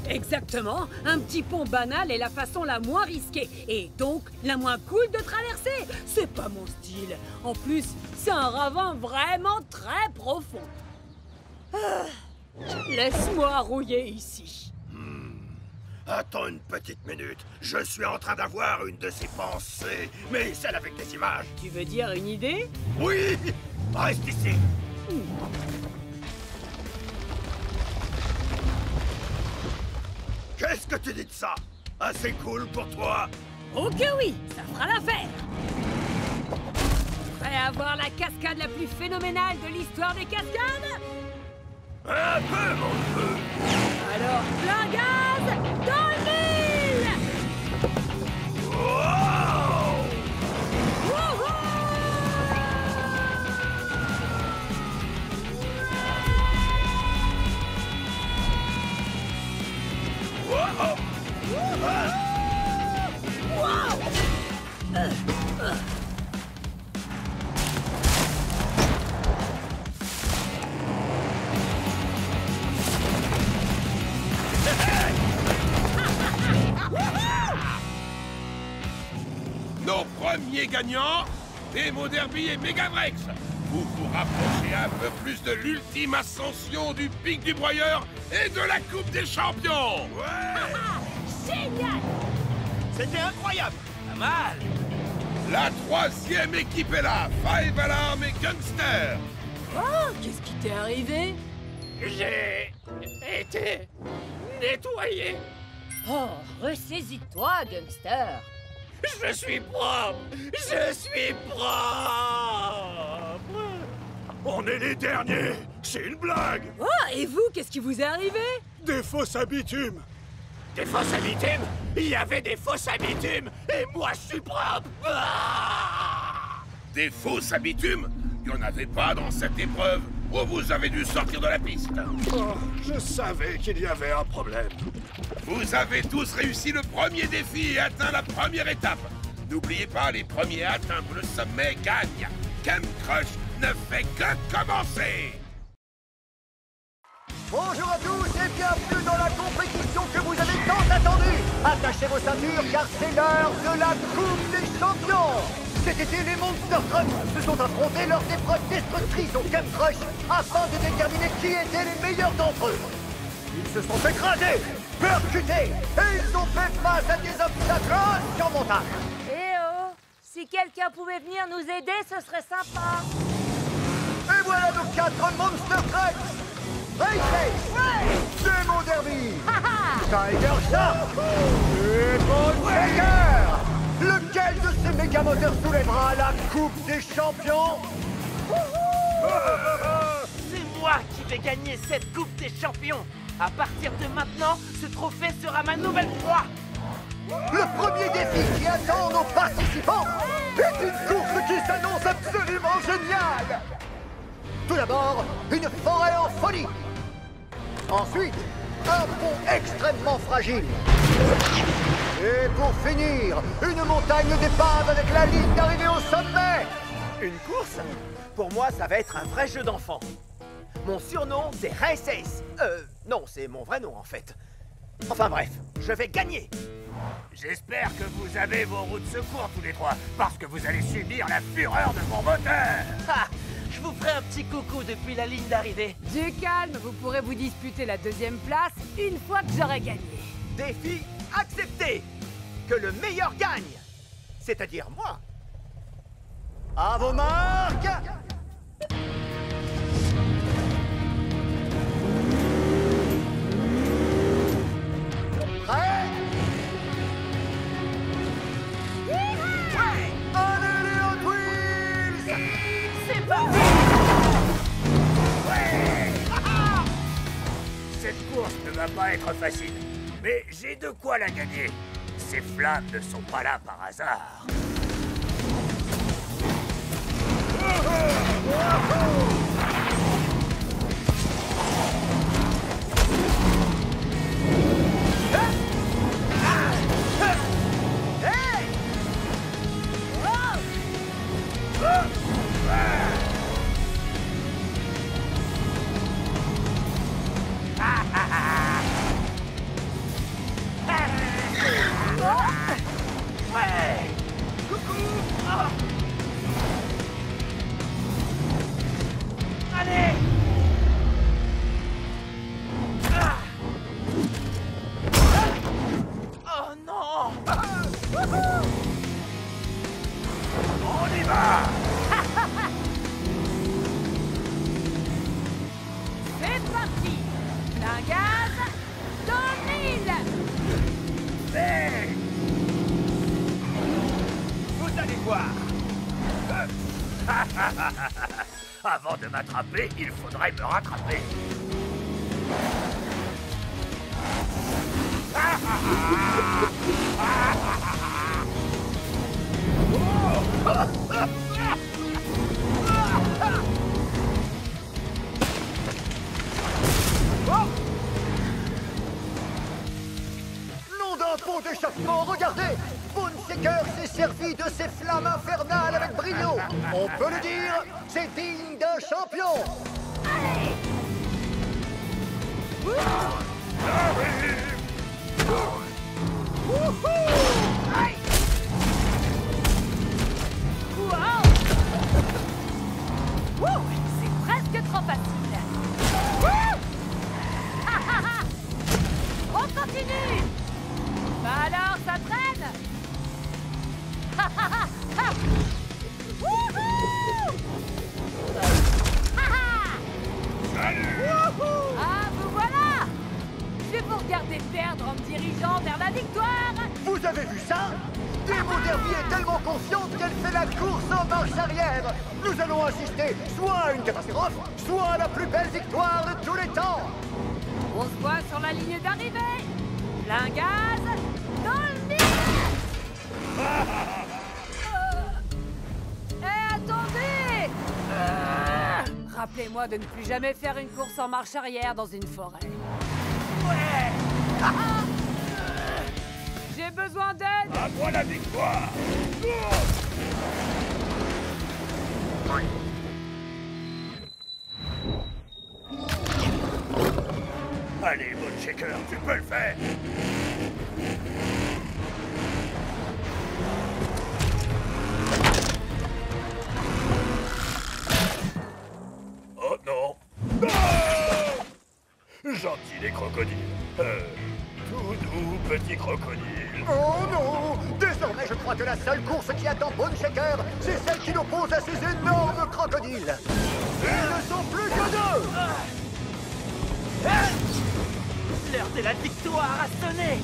Exactement, un petit pont banal est la façon la moins risquée, et donc la moins cool de traverser. C'est pas mon style. En plus, c'est un ravin vraiment très profond. Ah, laisse-moi rouiller ici. Attends une petite minute. Je suis en train d'avoir une de ces pensées, mais celle avec des images. Tu veux dire une idée? Oui! Reste ici. Qu'est-ce que tu dis de ça? Assez cool pour toi? Oh que oui, ça fera l'affaire. Prêt à voir la cascade la plus phénoménale de l'histoire des cascades? Un peu, mon neveu. Alors, plein gaz dans le mille! Wow! Wouhou! dernier gagnant, Demo Derby et Megavrex. Vous vous rapprochez un peu plus de l'ultime ascension du pic du broyeur et de la Coupe des Champions. Ouais. Génial! C'était incroyable! Pas mal! La troisième équipe est là, Five Alarm et Gangster. Oh, qu'est-ce qui t'est arrivé? J'ai été nettoyé. Oh, ressaisis-toi, Gangster. Je suis propre! Je suis propre! On est les derniers! C'est une blague! Oh, et vous, qu'est-ce qui vous est arrivé? Des fosses à bitume! Des fosses à bitume? Il y avait des fosses à bitume! Et moi, je suis propre! Des fosses à bitume? Il n'y en avait pas dans cette épreuve. Ou vous avez dû sortir de la piste? Oh, je savais qu'il y avait un problème. Vous avez tous réussi le premier défi et atteint la première étape. N'oubliez pas, les premiers à atteindre le sommet gagnent. Camp Crush ne fait que commencer. Bonjour à tous et bienvenue dans la compétition que vous avez tant attendue. Attachez vos ceintures car c'est l'heure de la Coupe des Champions. Cet été, les Monster Trucks se sont affrontés lors d'épreuves destructrices au Camp Crush afin de déterminer qui étaient les meilleurs d'entre eux. Ils se sont écrasés, percutés et ils ont fait face à des obstacles insurmontables. Eh oh, si quelqu'un pouvait venir nous aider, ce serait sympa. Et voilà nos 4 Monster Trucks. Race, Demo Derby, Tiger Shark et Bone Shaker. Lequel de ces méga-moteurs soulèvera la Coupe des Champions? C'est moi qui vais gagner cette Coupe des Champions. À partir de maintenant, ce trophée sera ma nouvelle proie. Le premier défi qui attend nos participants est une course qui s'annonce absolument géniale. Tout d'abord, une forêt en folie. Ensuite, un pont extrêmement fragile. Et pour finir, une montagne d'épave avec la ligne d'arrivée au sommet. Une course? Pour moi, ça va être un vrai jeu d'enfant. Mon surnom, c'est Race Ace. Non, c'est mon vrai nom, en fait. Enfin bref, je vais gagner. J'espère que vous avez vos roues de secours tous les trois, parce que vous allez subir la fureur de mon moteur. Ha! Je vous ferai un petit coucou depuis la ligne d'arrivée. Du calme, vous pourrez vous disputer la deuxième place une fois que j'aurai gagné. Défi accepté. Que le meilleur gagne. C'est-à-dire moi. À vos marques. Prêt? Allez les Hot Wheels! C'est parti! Ouais! Cette course ne va pas être facile, mais j'ai de quoi la gagner. Ces flammes ne sont pas là par hasard. Allez! Oh non! On y va! C'est parti! Plein gaz, dans le mille! Hey! Vous allez voir! Avant de m'attraper, il faudrait me rattraper. Nom d'un pont d'échappement, regardez! Bone Shaker s'est servi de ses flammes infernales avec brio. On peut le dire, c'est digne d'un champion. Allez! Ah, vous voilà! Je vais vous regarder perdre en me dirigeant vers la victoire! Vous avez vu ça? Demo Derby est tellement confiante qu'elle fait la course en marche arrière. Nous allons assister soit à une catastrophe, soit à la plus belle victoire de tous les temps. On se voit sur la ligne d'arrivée! Plein gaz, dans le mille! Attendez! Rappelez-moi de ne plus jamais faire une course en marche arrière dans une forêt. Ouais! J'ai besoin d'aide! À moi la victoire! Allez, Bone Shaker, tu peux le faire! Oh non! Ah! Gentil les crocodiles. Tout doux petit crocodile. Oh non! Désormais, je crois que la seule course qui attend Bone Shaker, c'est celle qui l'oppose à ces énormes crocodiles. Ils ne sont plus que deux! L'heure de la victoire a sonné.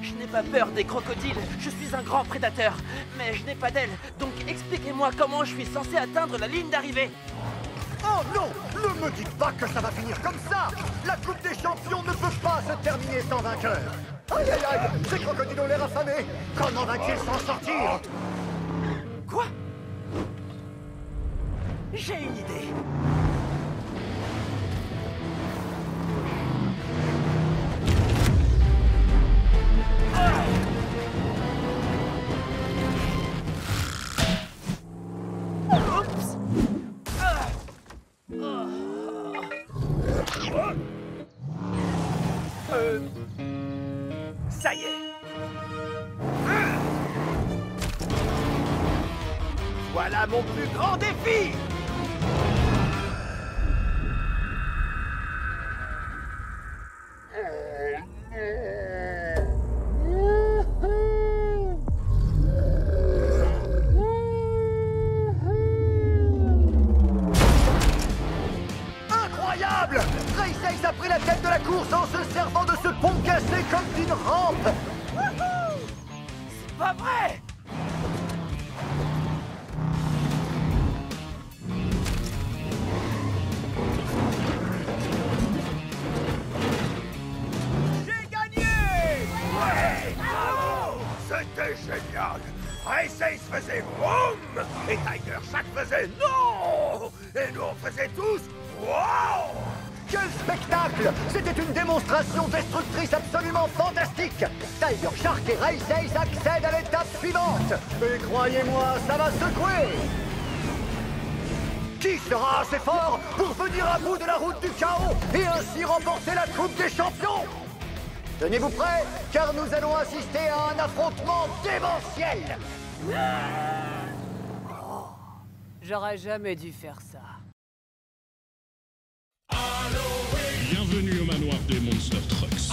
Je n'ai pas peur des crocodiles, je suis un grand prédateur, mais je n'ai pas d'ailes, donc expliquez-moi comment je suis censé atteindre la ligne d'arrivée. Oh non! Ne me dites pas que ça va finir comme ça! La Coupe des Champions ne peut pas se terminer sans vainqueur! Aïe aïe aïe! Ces crocodiles ont l'air affamés! Comment va-t-il s'en sortir? Quoi? J'ai une idée. Ça y est. Voilà mon plus grand défi. Incroyable! Race a pris la tête de la course en se servant de ce pont cassé comme d'une rampe! C'est pas vrai! J'ai gagné! Ouais! Bravo! C'était génial! Race Ace faisait vroom! Et Tiger Shark faisait non! Et nous on faisait tous wow! Quel spectacle! C'était une démonstration destructrice absolument fantastique! Tiger Shark et Race Ace accèdent à l'étape suivante! Et croyez-moi, ça va secouer! Qui sera assez fort pour venir à bout de la route du chaos et ainsi remporter la Coupe des Champions? Tenez-vous prêts, car nous allons assister à un affrontement démentiel! J'aurais jamais dû faire ça. Bienvenue au manoir des Monster Trucks.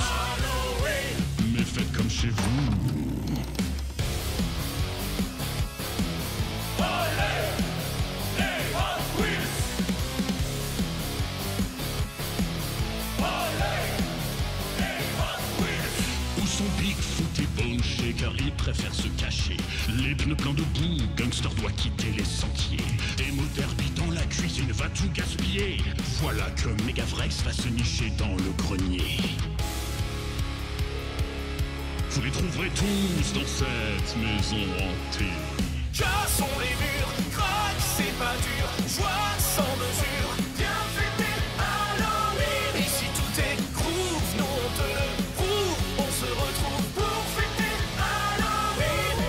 Mais faites comme chez vous. Où sont Bigfoot et Bone Shaker? Ils préfèrent se cacher. Les pneus pleins de boue, Gangster doit quitter les sentiers. Demo Derby dans la cuisine va tout gaspiller. Voilà que Megavrex va se nicher dans le grenier. Vous les trouverez tous dans cette maison hantée. Cassons les murs, craque, c'est pas dur, joie sans mesure, viens fêter Halloween. Et si tout est groove, nous on te le prouve, on se retrouve pour fêter Halloween.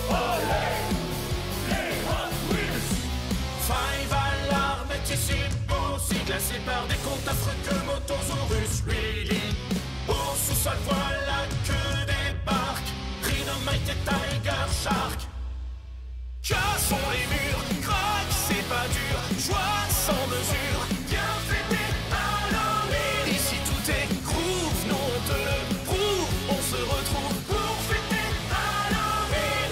Olé, les Hot Wheels. Five Alarm est ici aussi glacé par des comptes affreux que Motosaurus Really. Au sous-sol, voilà que débarque Dynamite et Tiger Shark. Casse Cassons les murs, croque, c'est pas dur. Joie sans mesure, viens fêter Halloween. Ici tout est groove, non on te le prouve. On se retrouve pour fêter Halloween.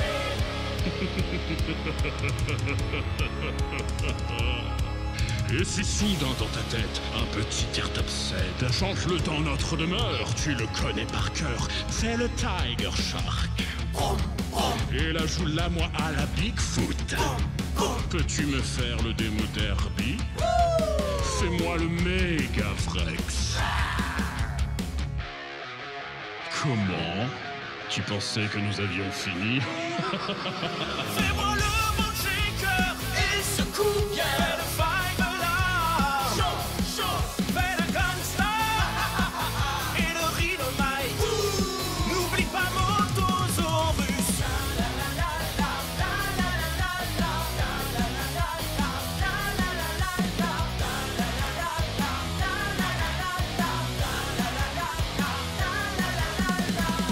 Et si soudain dans ta tête, un petit air t'obsède, change-le dans notre demeure, tu le connais par cœur, c'est le Tiger Shark. Et là joue-la moi à la Bigfoot. Peux-tu me faire le démo derby? Fais-moi le Megavrex. Comment? Tu pensais que nous avions fini? Fais-moi le Bone Shaker et secoue bien le Five Alarm. Chaud, fais le Gangster et le Rhinomite. N'oublie pas Motosaurus.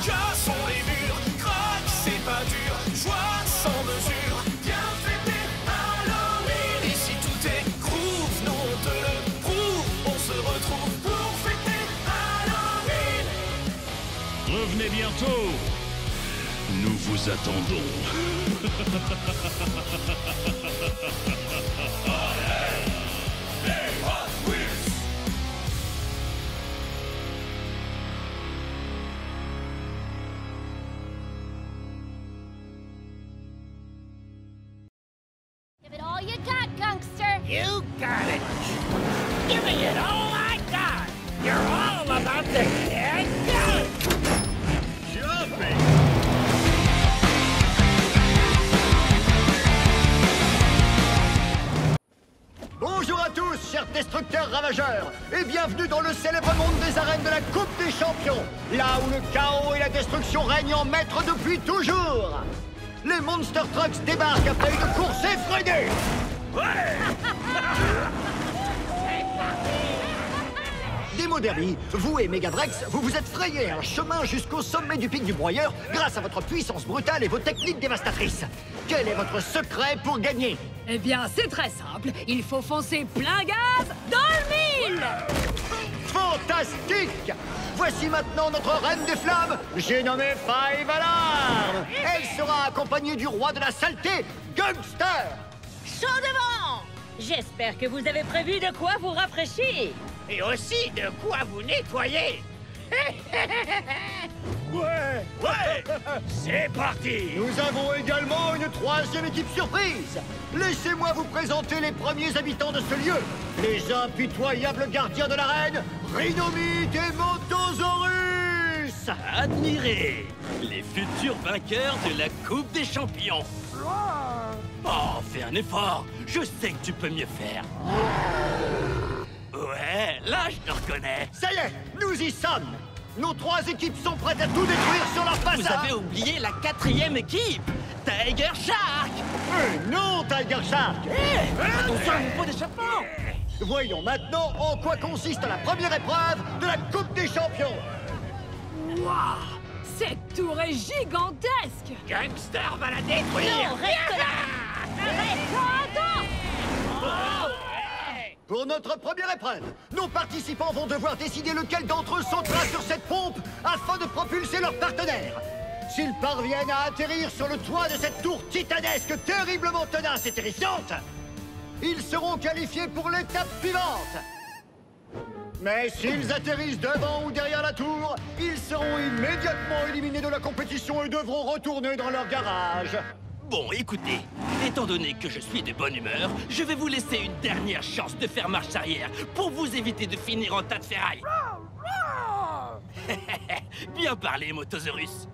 Cassons les murs, croque, c'est pas dur. Joie sans mesure, viens fêter Halloween. Ici tout est groove, non on te le prouve. On se retrouve pour fêter Halloween. Revenez bientôt. Nous vous attendons. Give it all you got, Gungster. You got it. Give me it all I got. You're all about to get done. Jumping. Bonjour à tous, chers destructeurs ravageurs, et bienvenue dans le célèbre monde des arènes de la Coupe des Champions, là où le chaos et la destruction règnent en maître depuis toujours. Les Monster Trucks débarquent après une course effrénée. Démo Derby, vous et Megavrex, vous vous êtes frayé un chemin jusqu'au sommet du pic du broyeur grâce à votre puissance brutale et vos techniques dévastatrices. Quel est votre secret pour gagner? Eh bien, c'est très simple. Il faut foncer plein gaz dans le mille. Fantastique! Voici maintenant notre reine des flammes, j'ai nommé Five Alarm. Elle sera accompagnée du roi de la saleté, Gungster. Chaud devant! J'espère que vous avez prévu de quoi vous rafraîchir. Et aussi de quoi vous nettoyer. Ouais, c'est parti. Nous avons également une troisième équipe surprise. Laissez-moi vous présenter les premiers habitants de ce lieu. Les impitoyables gardiens de l'arène, Rhinomite et Motosaurus. Admirez les futurs vainqueurs de la Coupe des Champions. Oh, fais un effort. Je sais que tu peux mieux faire. Ouais, là, je te reconnais. Ça y est, nous y sommes. Nos trois équipes sont prêtes à tout détruire sur leur passage. Vous avez oublié la quatrième équipe, Tiger Shark. Non, Tiger Shark. Attention à mon pot d'échappement. Voyons maintenant en quoi consiste la première épreuve de la Coupe des Champions. Waouh, cette tour est gigantesque. Gangster va la détruire. Non, reste là. Attends. Pour notre première épreuve, nos participants vont devoir décider lequel d'entre eux sautera sur cette pompe afin de propulser leur partenaire. S'ils parviennent à atterrir sur le toit de cette tour titanesque terriblement tenace et terrifiante, ils seront qualifiés pour l'étape suivante. Mais s'ils atterrissent devant ou derrière la tour, ils seront immédiatement éliminés de la compétition et devront retourner dans leur garage. Bon, écoutez, étant donné que je suis de bonne humeur, je vais vous laisser une dernière chance de faire marche arrière pour vous éviter de finir en tas de ferraille. Bien parlé, Motosaurus.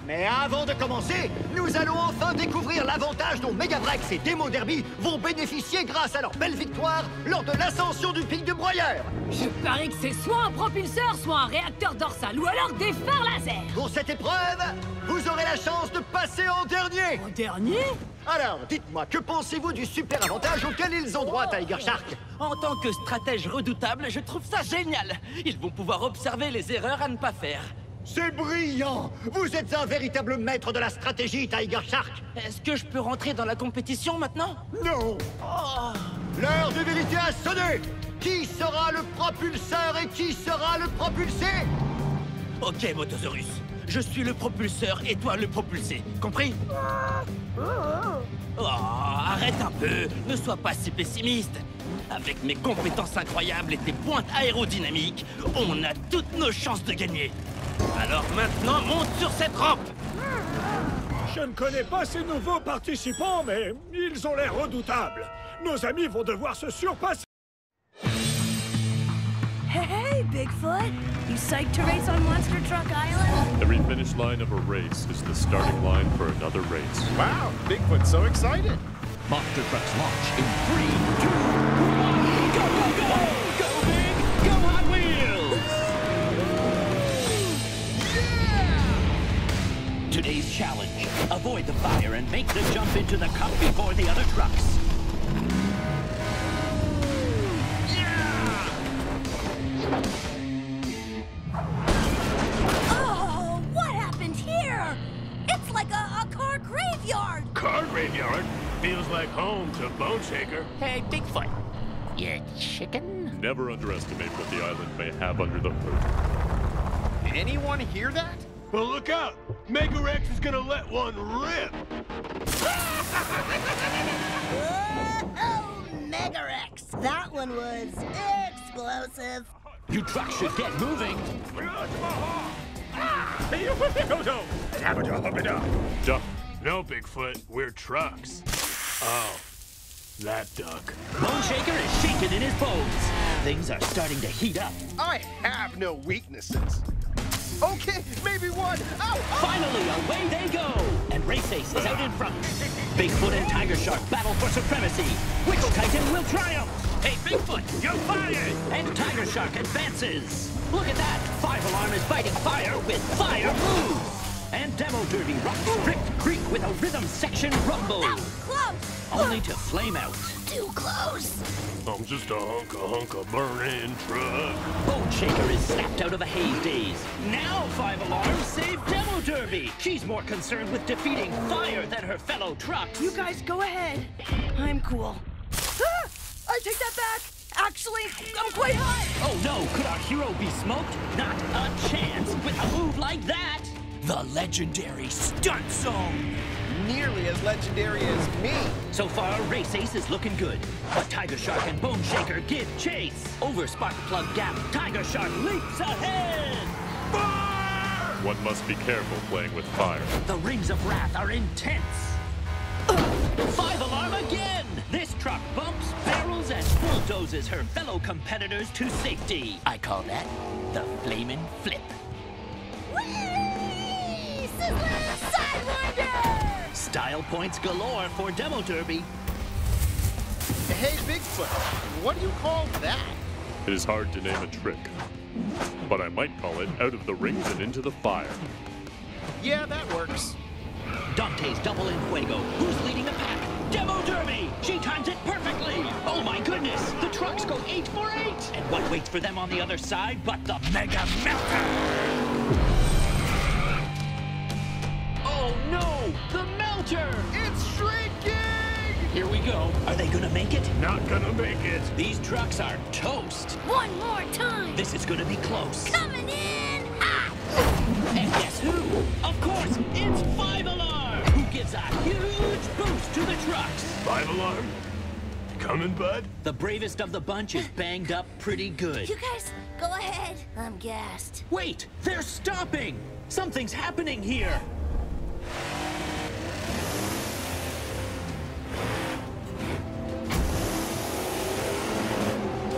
Mais avant de commencer, nous allons enfin découvrir l'avantage dont Megavrex et Démo Derby vont bénéficier grâce à leur belle victoire lors de l'ascension du pic de broyeur. Je parie que c'est soit un propulseur, soit un réacteur dorsal, ou alors des phares laser. Pour cette épreuve, vous aurez la chance de passer en dernier. En dernier? Alors, dites-moi, que pensez-vous du super avantage auquel ils ont droit, Tiger Shark? En tant que stratège redoutable, je trouve ça génial. Ils vont pouvoir observer les erreurs à ne pas faire. C'est brillant! Vous êtes un véritable maître de la stratégie, Tiger Shark! Est-ce que je peux rentrer dans la compétition maintenant? Non! Oh. L'heure de vérité a sonné! Qui sera le propulseur et qui sera le propulsé? Ok, Motosaurus. Je suis le propulseur et toi le propulsé. Compris? Oh, arrête un peu. Ne sois pas si pessimiste. Avec mes compétences incroyables et tes pointes aérodynamiques, on a toutes nos chances de gagner. Alors maintenant, monte sur cette rampe! Je ne connais pas ces nouveaux participants, mais ils ont l'air redoutables. Nos amis vont devoir se surpasser. Hey, Bigfoot! You psyched to race on Monster Truck Island? Every finish line of a race is the starting line for another race. Wow, Bigfoot's so excited. Monster Trucks launch in 3, 2, 1, go, go, go! Go big, go Hot Wheels! Yeah! Today's challenge, avoid the fire and make the jump into the cup before the other trucks. Oh, what happened here? It's like a car graveyard. Car graveyard? Feels like home to Bone Shaker. Hey, Bigfoot, you chicken? Never underestimate what the island may have under the hood. Anyone hear that? Well, look out! Megarex is gonna let one rip! Oh, Megarex. That one was explosive. You trucks should get moving. Duck. No, Bigfoot, we're trucks. Oh, that duck. Bone Shaker is shaking in his bones. Things are starting to heat up. I have no weaknesses. Okay, maybe one. Ow! Finally, away they go! And Race Ace is out in front. Bigfoot and Tiger Shark battle for supremacy. Which Titan will triumph? Hey, Bigfoot, you're fired! And Tiger Shark advances. Look at that! 5 Alarm is fighting fire with fire moves. And Demo Derby rocks Rift Creek with a rhythm section rumble. That was close. Only to flame out. Too close. I'm just a hunk of burning truck. Bone Shaker is snapped out of a haze daze. Now 5 Alarm saved Demo Derby. She's more concerned with defeating fire than her fellow trucks. You guys go ahead. I'm cool. Ah! I take that back. Actually, I'm quite hot. Oh no, could our hero be smoked? Not a chance with a move like that. The legendary Stunt Zone. Nearly as legendary as me. So far, Race Ace is looking good. But Tiger Shark and Bone Shaker give chase. Over Spark Plug Gap, Tiger Shark leaps ahead. Fire! One must be careful playing with fire. The rings of wrath are intense. 5 Alarm again! This truck bumps, barrels, and bulldozes her fellow competitors to safety. I call that the Flamin' Flip. Whee! Sizzling Sidewinder! Style points galore for Demo Derby. Hey, Bigfoot, what do you call that? It is hard to name a trick, but I might call it out of the rings and into the fire. Yeah, that works. Dante's double in fuego. Who's leading the pack? Demo Derby! She times it perfectly! Oh my goodness! The trucks go 8 for 8! And what waits for them on the other side but the Mega Melter? Oh no! The Melter! It's shrinking! Here we go. Are they gonna make it? Not gonna make it. These trucks are toast. One more time. This is gonna be close. Coming in hot. And guess who? Of course, it's 5 Alarm, who gives a huge boost to the trucks. 5 Alarm? Coming, bud? The bravest of the bunch is banged up pretty good. You guys, go ahead. I'm gassed. Wait, they're stopping! Something's happening here.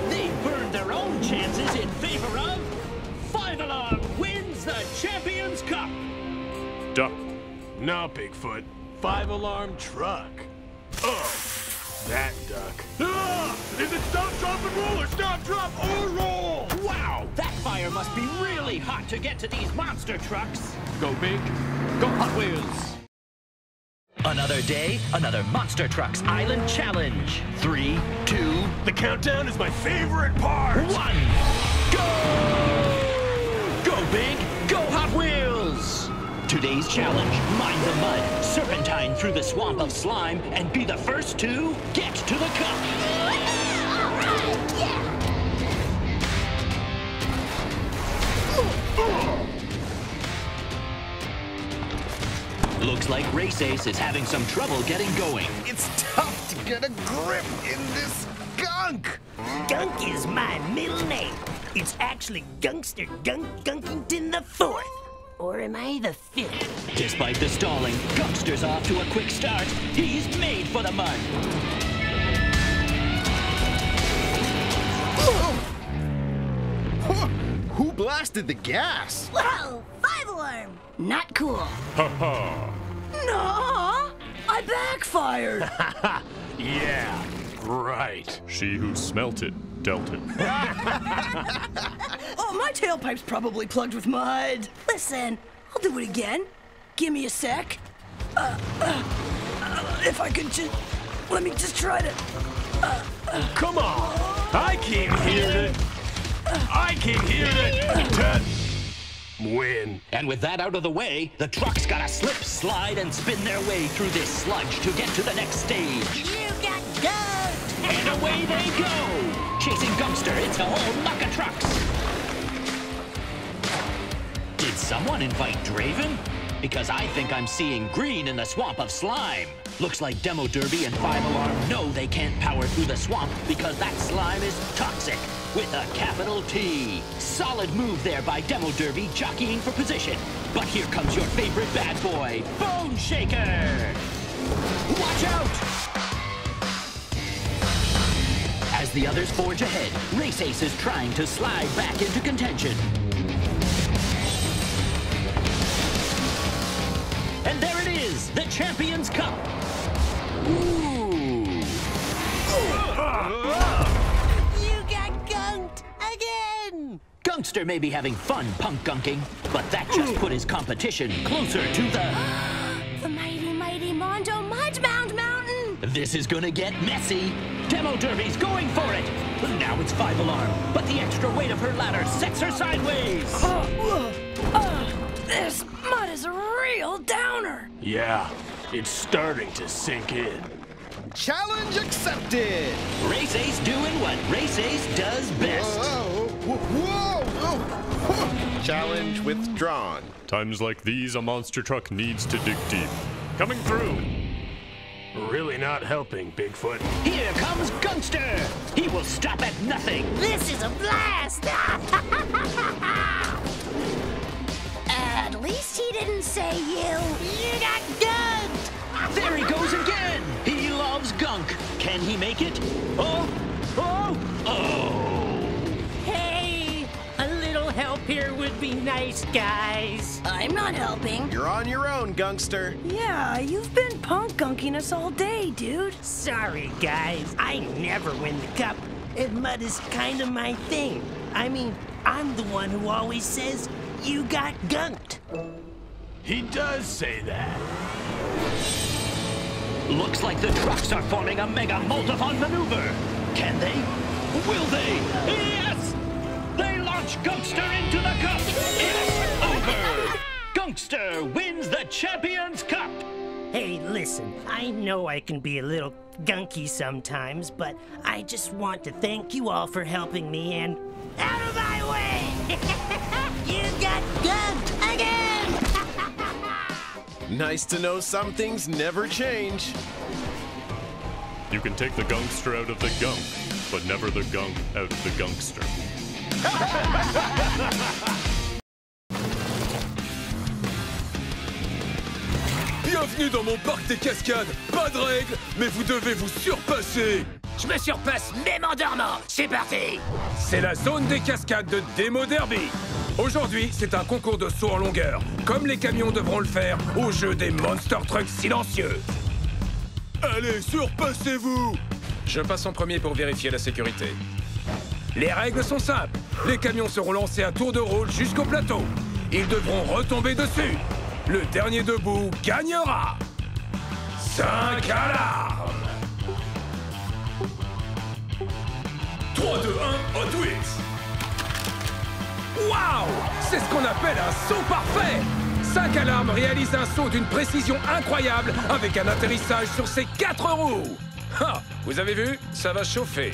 They burned their own chances in favor of 5 Alarm wins the Champions Cup. Duck. No, Bigfoot. 5 Alarm truck. Oh, that duck. Ah! Is it stop, drop, and roll, or stop, drop, or roll? Wow, that fire must be really hot to get to these monster trucks. Go big, go Hot Wheels. Another day, another Monster Trucks Island Challenge. 3, 2... The countdown is my favorite part. 1, go! Go big, go Hot Wheels! Today's challenge, mine the mud, serpentine through the swamp of slime, and be the first to get to the cup. Looks like Race Ace is having some trouble getting going. It's tough to get a grip in this gunk. Gunk is my middle name. It's actually Gunkster Gunkington the Fourth. Or am I the fifth? Despite the stalling, Gunkster's off to a quick start. He's made for the mud. Who blasted the gas? Whoa! 5-alarm! Not cool. Ha ha! No! I backfired! Yeah, right. She who smelt it, dealt it. Oh, my tailpipe's probably plugged with mud. Listen, I'll do it again. Give me a sec. If I could just... Let me just try to... Come on! I can't hear it! I can't hear it! Win. And with that out of the way, the trucks gotta slip, slide, and spin their way through this sludge to get to the next stage. You got gunked! And away they go! Chasing Gunkster, it's a whole muck of trucks. Did someone invite Draven? Because I think I'm seeing green in the swamp of slime. Looks like Demo Derby and 5-alarm know they can't power through the swamp because that slime is toxic with a capital T. Solid move there by Demo Derby jockeying for position. But here comes your favorite bad boy, Bone Shaker. Watch out! As the others forge ahead, Race Ace is trying to slide back into contention. And there it is, the Champions Cup. Ooh. You got gunked again! Gunkster may be having fun punk gunking, but that just put his competition closer to The mighty, mighty Mondo Mudbound Mountain! This is gonna get messy. Demo Derby's going for it. Now it's 5-alarm, but the extra weight of her ladder sets her sideways. This mud is a real downer. Yeah, it's starting to sink in. Challenge accepted! Race Ace doing what Race Ace does best. Whoa. Challenge withdrawn. Times like these, a monster truck needs to dig deep. Coming through! Really not helping, Bigfoot. Here comes Gunkster. He will stop at nothing. This is a blast! At least he didn't say you got gunked! There he goes again. He loves gunk. Can he make it? Oh! Hey, a little help here would be nice, guys. I'm not helping. You're on your own, Gunkster. Yeah, you've been punk gunking us all day, dude. Sorry, guys. I never win the cup. And mud is kind of my thing. I mean, I'm the one who always says, you got gunked. He does say that. Looks like the trucks are forming a mega multiphon maneuver. Can they? Will they? Yes! They launch Gunkster into the cup. It's over. Gunkster wins the Champions Cup. Hey, listen, I know I can be a little gunky sometimes, but I just want to thank you all for helping me and... Out of my way! You got gunked again! Nice to know some things never change. You can take the gunkster out of the gunk, but never the gunk out of the gunkster. Bienvenue dans mon parc des cascades. Pas de règles, mais vous devez vous surpasser. Je me surpasse même en dormant. C'est parti. C'est la zone des cascades de Demo Derby. Aujourd'hui, c'est un concours de saut en longueur, comme les camions devront le faire au jeu des Monster Trucks silencieux. Allez, surpassez-vous! Je passe en premier pour vérifier la sécurité. Les règles sont simples. Les camions seront lancés à tour de rôle jusqu'au plateau. Ils devront retomber dessus. Le dernier debout gagnera. 5 alarmes! 3, 2, 1, Hot Wheels! Waouh! C'est ce qu'on appelle un saut parfait! 5 Alarme réalise un saut d'une précision incroyable avec un atterrissage sur ses 4 roues. Ah, vous avez vu? Ça va chauffer.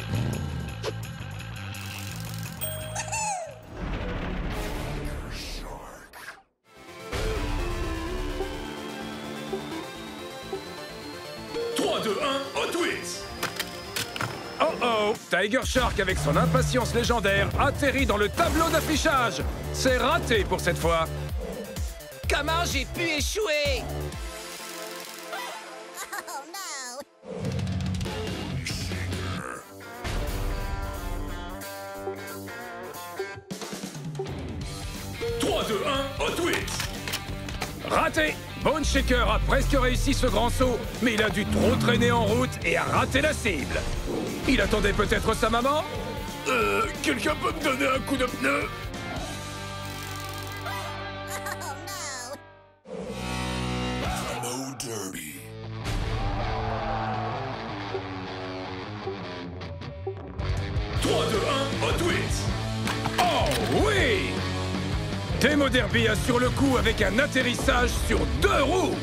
Hot Wheels. Oh oh, Tiger Shark avec son impatience légendaire atterrit dans le tableau d'affichage. C'est raté pour cette fois. Comment j'ai pu échouer? Hot Wheels. Raté. Bone Shaker a presque réussi ce grand saut, mais il a dû trop traîner en route et a raté la cible. Il attendait peut-être sa maman? Quelqu'un peut me donner un coup de pneu? Demo Derby. Hot Wheels. Oh oui! Demo Derby a sur le coup avec un atterrissage sur 2 roues.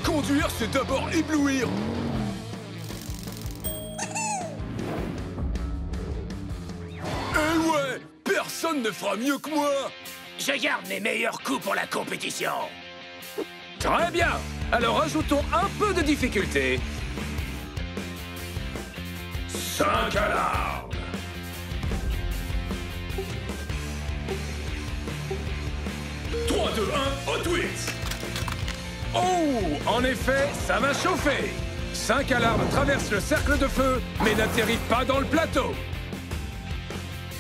Conduire, c'est d'abord éblouir. Eh ouais, personne ne fera mieux que moi. Je garde mes meilleurs coups pour la compétition. Très bien. Alors ajoutons un peu de difficulté. 5 alarmes. 3, 2, 1, Hot Wheels. Oh, en effet, ça va chauffer. 5 Alarmes traversent le cercle de feu, mais n'atterrit pas dans le plateau.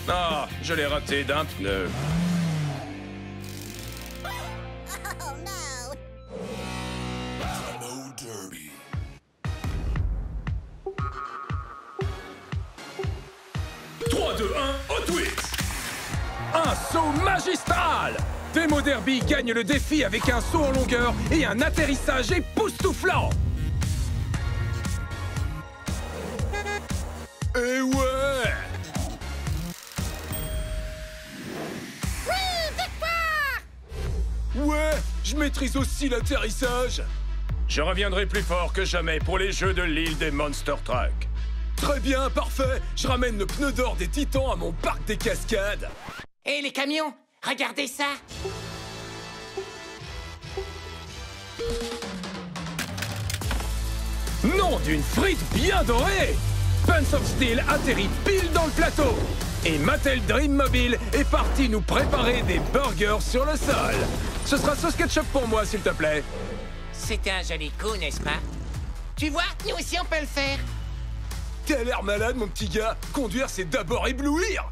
Ah, je l'ai raté d'un pneu. Demo Derby. 3, 2, 1, Hot Wheels. Un saut magistral! Demo Derby gagne le défi avec un saut en longueur et un atterrissage époustouflant. Eh ouais! Ouais, je maîtrise aussi l'atterrissage. Je reviendrai plus fort que jamais pour les jeux de l'île des Monster Trucks. Très bien, parfait. Je ramène le pneu d'or des Titans à mon parc des cascades. Hé, les camions, regardez ça. Nom d'une frite bien dorée! Pants of Steel atterrit pile dans le plateau. Et Mattel Dream Mobile est parti nous préparer des burgers sur le sol. Ce sera sauce ketchup pour moi, s'il te plaît. C'était un joli coup, n'est-ce pas? Tu vois, nous aussi on peut le faire. T'as l'air malade, mon petit gars. Conduire, c'est d'abord éblouir.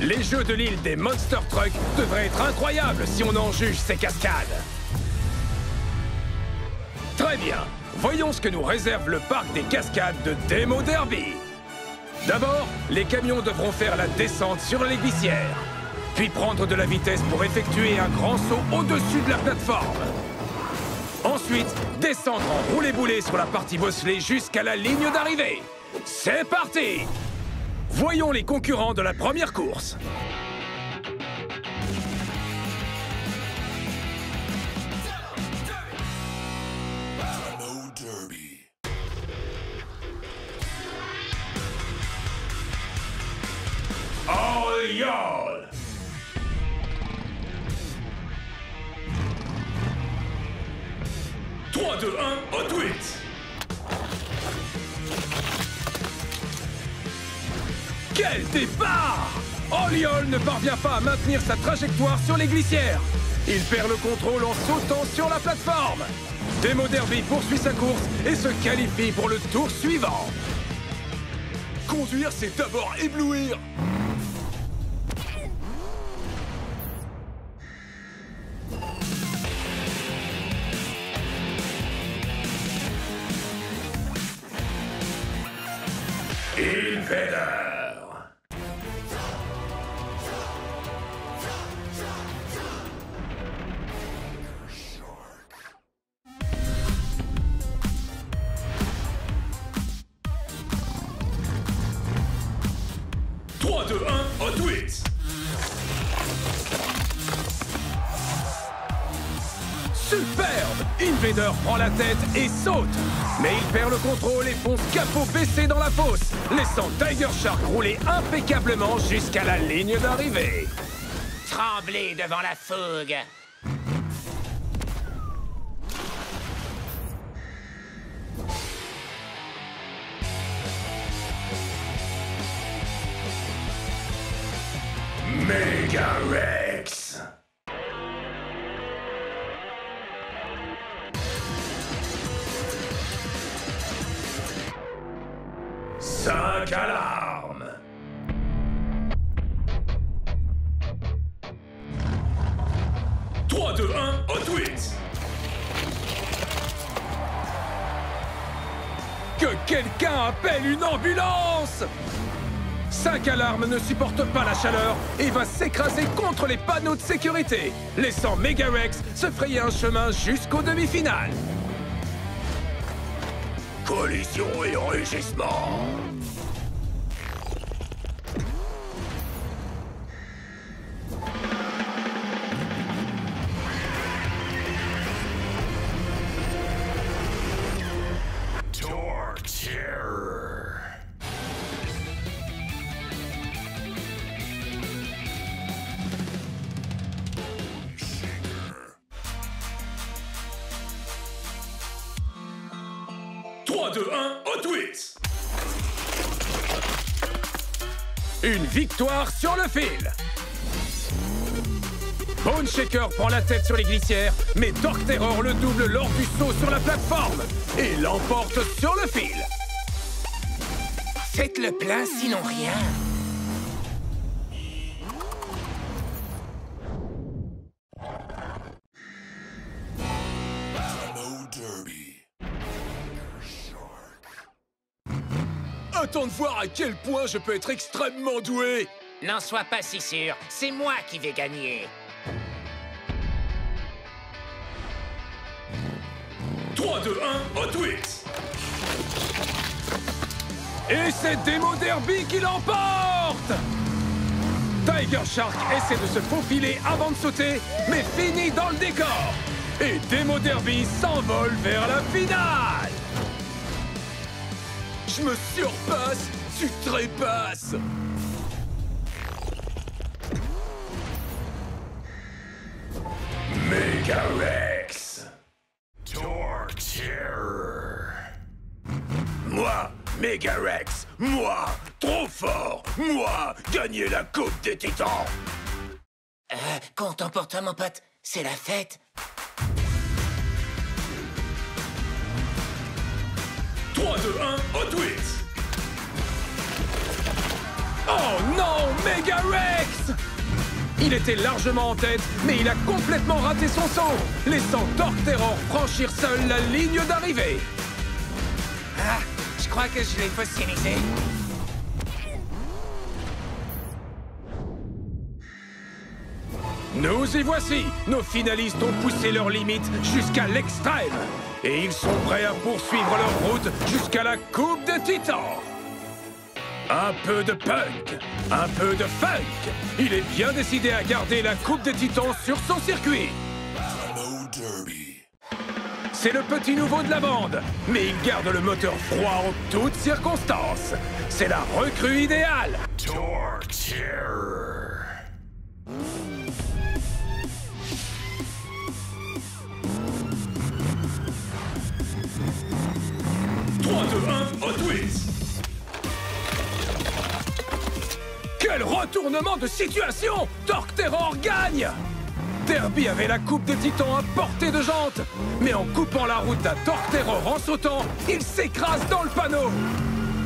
Les jeux de l'île des Monster Trucks devraient être incroyables si on en juge ces cascades. Très bien. Voyons ce que nous réserve le parc des cascades de Demo Derby. D'abord, les camions devront faire la descente sur les glissières, puis prendre de la vitesse pour effectuer un grand saut au-dessus de la plateforme. Ensuite, descendre en roulé-boulé sur la partie bosselée jusqu'à la ligne d'arrivée. C'est parti! Voyons les concurrents de la première course. Demo Derby. All y'all! Trois, 2, 1, Hot Wheels. Quel départ! Oliol ne parvient pas à maintenir sa trajectoire sur les glissières. Il perd le contrôle en sautant sur la plateforme. Demo Derby poursuit sa course et se qualifie pour le tour suivant. Conduire, c'est d'abord éblouir. Invader. Superbe! Invader prend la tête et saute. Mais il perd le contrôle et fonce capot baissé dans la fosse, laissant Tiger Shark rouler impeccablement jusqu'à la ligne d'arrivée. Trembler devant la fougue. Mega-Rex. Cinq alarmes. Trois, deux, un, Hot Wheels. Que quelqu'un appelle une ambulance! 5 alarmes ne supporte pas la chaleur et va s'écraser contre les panneaux de sécurité, laissant Mega-Rex se frayer un chemin jusqu'aux demi-finales. Collision et rugissement. Torture. Trois, deux, un, Hot Wheels. Une victoire sur le fil. Bone Shaker prend la tête sur les glissières, mais Torque Terror le double lors du saut sur la plateforme et l'emporte sur le fil. Faites le plein, sinon rien. Attends de voir à quel point je peux être extrêmement doué. N'en sois pas si sûr, c'est moi qui vais gagner. 3, 2, 1, Hot Wheels. Et c'est Demo Derby qui l'emporte! Tiger Shark essaie de se faufiler avant de sauter, mais finit dans le décor. Et Demo Derby s'envole vers la finale. Je me surpasse, tu trépasses. Mega-Rex. Torture. Moi, Mega-Rex. Moi, trop fort. Moi, gagner la Coupe des Titans. Content pour toi, mon pote. C'est la fête. 3, 2, 1, Hot Wheels. Oh non, Mega-Rex! Il était largement en tête, mais il a complètement raté son saut, laissant Torque Terror franchir seul la ligne d'arrivée. Ah, je crois que je l'ai fossilisé. Nous y voici. Nos finalistes ont poussé leurs limites jusqu'à l'extrême. Et ils sont prêts à poursuivre leur route jusqu'à la Coupe des Titans. Un peu de punk, un peu de funk. Il est bien décidé à garder la Coupe des Titans sur son circuit. C'est le petit nouveau de la bande, mais il garde le moteur froid en toutes circonstances. C'est la recrue idéale. Torture. Hot Wheels. Quel retournement de situation! Torque Terror gagne! Derby avait la Coupe des Titans à portée de jante, mais en coupant la route à Torque Terror en sautant, il s'écrase dans le panneau.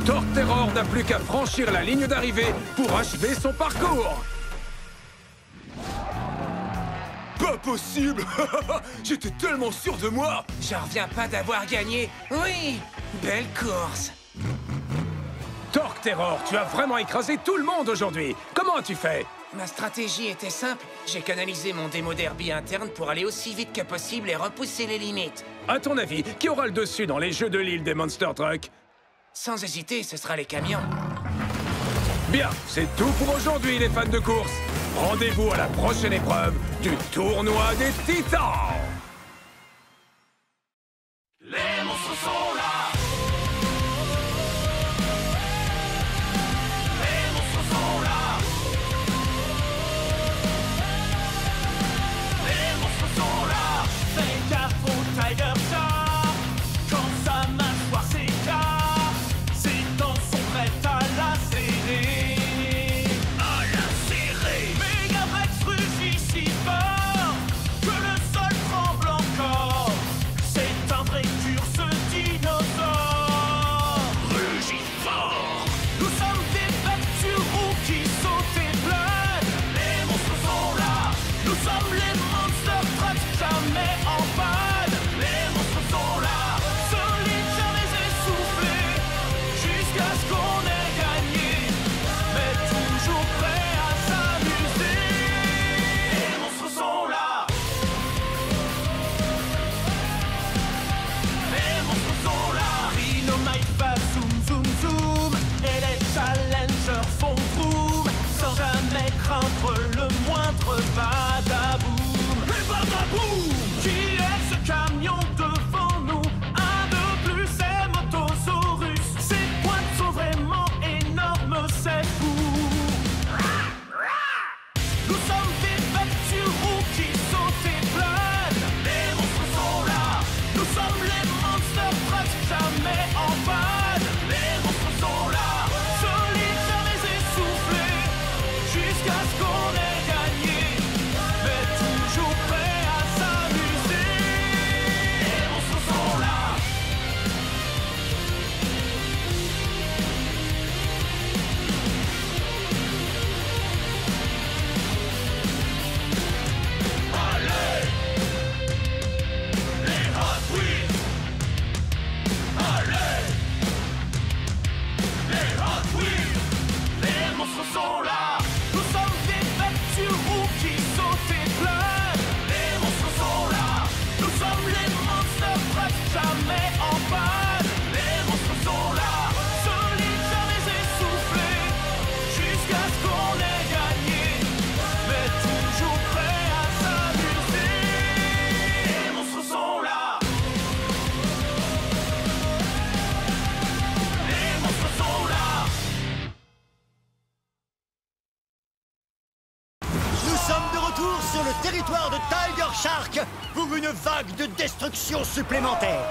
Torque Terror n'a plus qu'à franchir la ligne d'arrivée pour achever son parcours. Pas possible! J'étais tellement sûr de moi! J'en reviens pas d'avoir gagné. Oui! Belle course! Torque Terror, tu as vraiment écrasé tout le monde aujourd'hui. Comment as-tu fait? Ma stratégie était simple. J'ai canalisé mon démo derby interne pour aller aussi vite que possible et repousser les limites. À ton avis, qui aura le dessus dans les jeux de l'île des Monster Trucks? Sans hésiter, ce sera les camions. Bien, c'est tout pour aujourd'hui, les fans de course. Rendez-vous à la prochaine épreuve du Tournoi des Titans! Ouh, qui est ce camion devant nous? Un de plus, c'est Motosaurus. Ses pointes sont vraiment énormes, c'est fou. Nous sommes des voitures qui sautent et planent. Les monstres sont là. Nous sommes les Monster Trucks, jamais en panne. Les monstres sont là, solides, jamais essoufflés, jusqu'à ce qu'on ait gagné, mais toujours prêts à s'amuser. Les monstres sont là. Allez, les Hot Wheels. Allez, les Hot Wheels. Les monstres sont là. Nous sommes des voitures qui sautent et planent. Les monstres sont là. Nous sommes les Monster Trucks, jamais en panne. Les monstres sont là, solides, jamais essoufflés, jusqu'à ce qu'on ait gagné, mais toujours prêts à s'amuser. Les monstres sont là. Les monstres sont là. Nous sommes de retour sur le territoire de Tiger Shark pour une vague de destruction supplémentaire.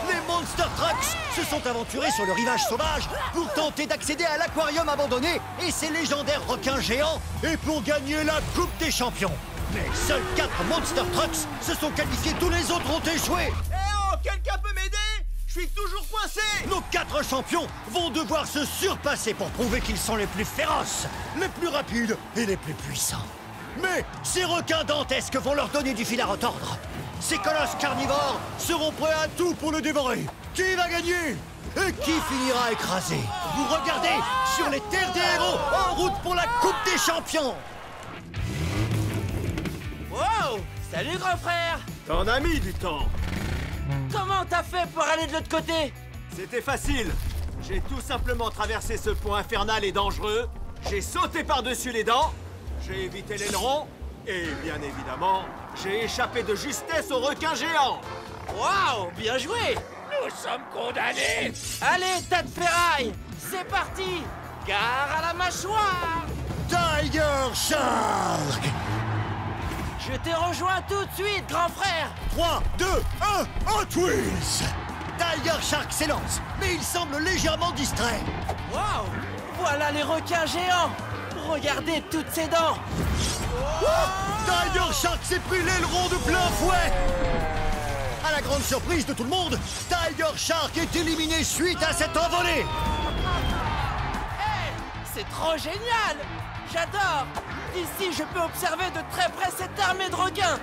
Les Monster Trucks se sont aventurés sur le rivage sauvage pour tenter d'accéder à l'aquarium abandonné et ses légendaires requins géants et pour gagner la Coupe des Champions. Mais seuls 4 Monster Trucks se sont qualifiés, tous les autres ont échoué. Eh oh, quelqu'un peut m'aider? Je suis toujours coincé! Nos 4 champions vont devoir se surpasser pour prouver qu'ils sont les plus féroces, les plus rapides et les plus puissants. Mais ces requins dantesques vont leur donner du fil à retordre. Ces colosses carnivores seront prêts à tout pour le dévorer. Qui va gagner? Et qui finira écrasé? Vous regardez sur les terres des héros, en route pour la Coupe des Champions. Wow! Salut, grand frère! T'en as mis du temps! Comment t'as fait pour aller de l'autre côté? C'était facile. J'ai tout simplement traversé ce pont infernal et dangereux. J'ai sauté par-dessus les dents. J'ai évité l'aileron. Et bien évidemment, j'ai échappé de justesse au requin géant. Waouh! Bien joué! Nous sommes condamnés. Allez, tas de ferraille! C'est parti! Gare à la mâchoire! Tiger Shark! Je te rejoins tout de suite, grand frère! 3, 2, 1, Hot Wheels! Tiger Shark s'élance, mais il semble légèrement distrait. Waouh! Voilà les requins géants! Regardez toutes ces dents! Tiger Shark s'est pris l'aileron de plein fouet! À la grande surprise de tout le monde, Tiger Shark est éliminé suite à cette envolée! Hey! C'est trop génial! J'adore! D'ici, je peux observer de très près cette armée de requins!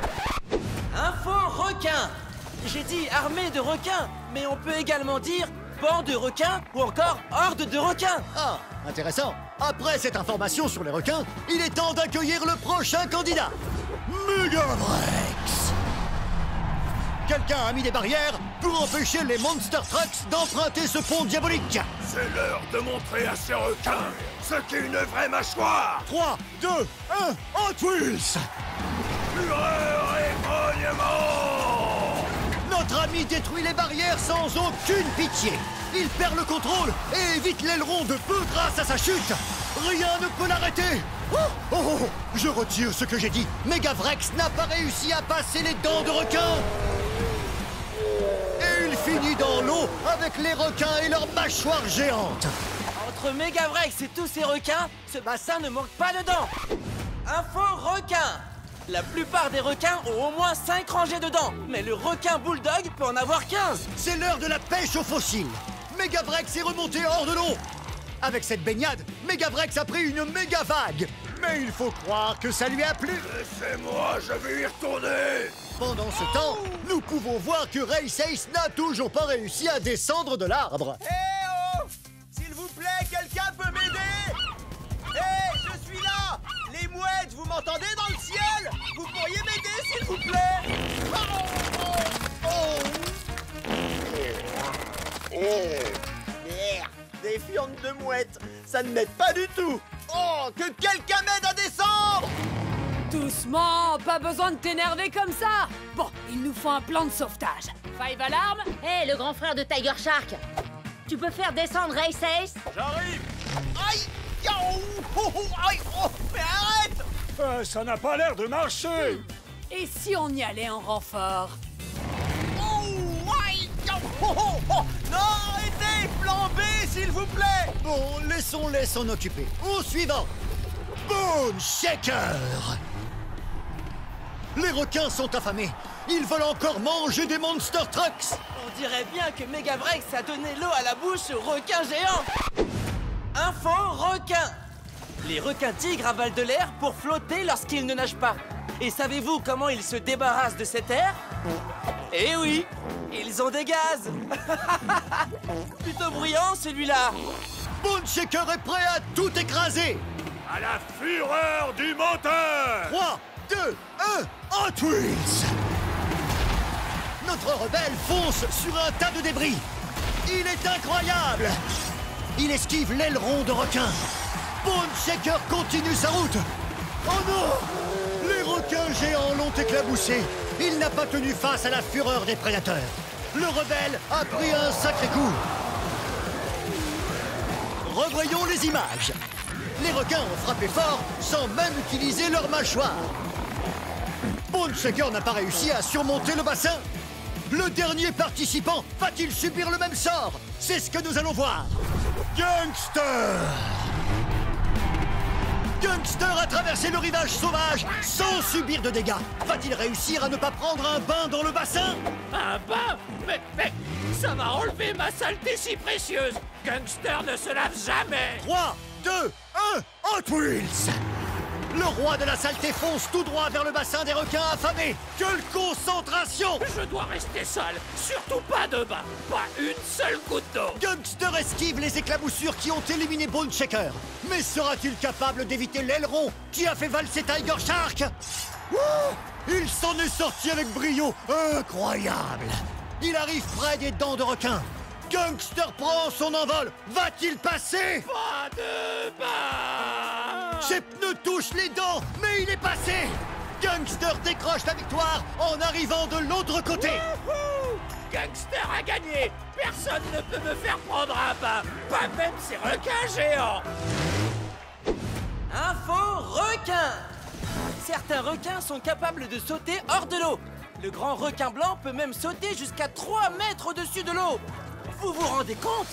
Info requin! J'ai dit armée de requins, mais on peut également dire banc de requins ou encore horde de requins! Ah, intéressant! Après cette information sur les requins, il est temps d'accueillir le prochain candidat! Megavrex! Quelqu'un a mis des barrières pour empêcher les Monster Trucks d'emprunter ce pont diabolique! C'est l'heure de montrer à ces requins ce qu'est une vraie mâchoire! 3, 2, 1, Hot Wheels! Fureur et grognement! Notre ami détruit les barrières sans aucune pitié. Il perd le contrôle et évite l'aileron de peu grâce à sa chute. Rien ne peut l'arrêter. Oh, je retire ce que j'ai dit. Megavrex n'a pas réussi à passer les dents de requin. Et il finit dans l'eau avec les requins et leurs mâchoires géantes. Entre Megavrex et tous ces requins, ce bassin ne manque pas de dents. Info requin! La plupart des requins ont au moins 5 rangées de dents, mais le requin bulldog peut en avoir 15. C'est l'heure de la pêche aux fossiles. Megavrex est remonté hors de l'eau. Avec cette baignade, Megavrex a pris une méga vague. Mais il faut croire que ça lui a plu. Laissez-moi, je vais y retourner. Pendant ce temps, nous pouvons voir que Race Ace n'a toujours pas réussi à descendre de l'arbre. Eh oh! S'il vous plaît, quelqu'un peut m'aider? Eh, je suis là! Les mouettes, vous m'entendez dans le ciel? Vous pourriez m'aider, s'il vous plaît? Des fientes de mouettes, ça ne m'aide pas du tout! Oh, que quelqu'un m'aide à descendre! Doucement, pas besoin de t'énerver comme ça. Bon, il nous faut un plan de sauvetage. Five Alarm? Hé, le grand frère de Tiger Shark, tu peux faire descendre Race Ace? J'arrive. Aïe! Aïe! Oh, mais arrête! Ça n'a pas l'air de marcher. Et si on y allait en renfort? Aïe! Non, arrêtez! Plan B, s'il vous plaît! Bon, laissons-les s'en occuper. Au suivant! Bone Shaker! Les requins sont affamés. Ils veulent encore manger des Monster Trucks. On dirait bien que Megavrex a donné l'eau à la bouche aux requins géants. Info requin. Les requins tigres avalent de l'air pour flotter lorsqu'ils ne nagent pas. Et savez-vous comment ils se débarrassent de cet air? Eh oui, ils ont des gaz. Plutôt bruyant celui-là. Bone Shaker est prêt à tout écraser. À la fureur du moteur. 3, 2, 1, Hot Wheels. Notre rebelle fonce sur un tas de débris. Il est incroyable. Il esquive l'aileron de requin. Bone Shaker continue sa route. Oh non! Les requins géants l'ont éclaboussé. Il n'a pas tenu face à la fureur des prédateurs. Le rebelle a pris un sacré coup. Revoyons les images. Les requins ont frappé fort sans même utiliser leur mâchoire. Bone Shaker n'a pas réussi à surmonter le bassin. Le dernier participant va-t-il subir le même sort? C'est ce que nous allons voir. Gangster! Gangster a traversé le rivage sauvage sans subir de dégâts. Va-t-il réussir à ne pas prendre un bain dans le bassin? Un bain? Mais ça va enlever ma saleté si précieuse. Gangster ne se lave jamais. 3, 2, 1, Hot Wheels! Le roi de la saleté fonce tout droit vers le bassin des requins affamés. Quelle concentration! Je dois rester sale. Surtout pas de bain. Pas une seule goutte d'eau. Gangster esquive les éclaboussures qui ont éliminé Bone Shaker. Mais sera-t-il capable d'éviter l'aileron qui a fait valser Tiger Shark? Il s'en est sorti avec brio. Incroyable! Il arrive près des dents de requin. Gangster prend son envol. Va-t-il passer? Pas de bain! Ses pneus touchent les dents, mais il est passé. Gangster décroche la victoire en arrivant de l'autre côté. Gangster a gagné. Personne ne peut me faire prendre un bain. Pas même ces requins géants. Info requin. Certains requins sont capables de sauter hors de l'eau. Le grand requin blanc peut même sauter jusqu'à 3 mètres au-dessus de l'eau. Vous vous rendez compte?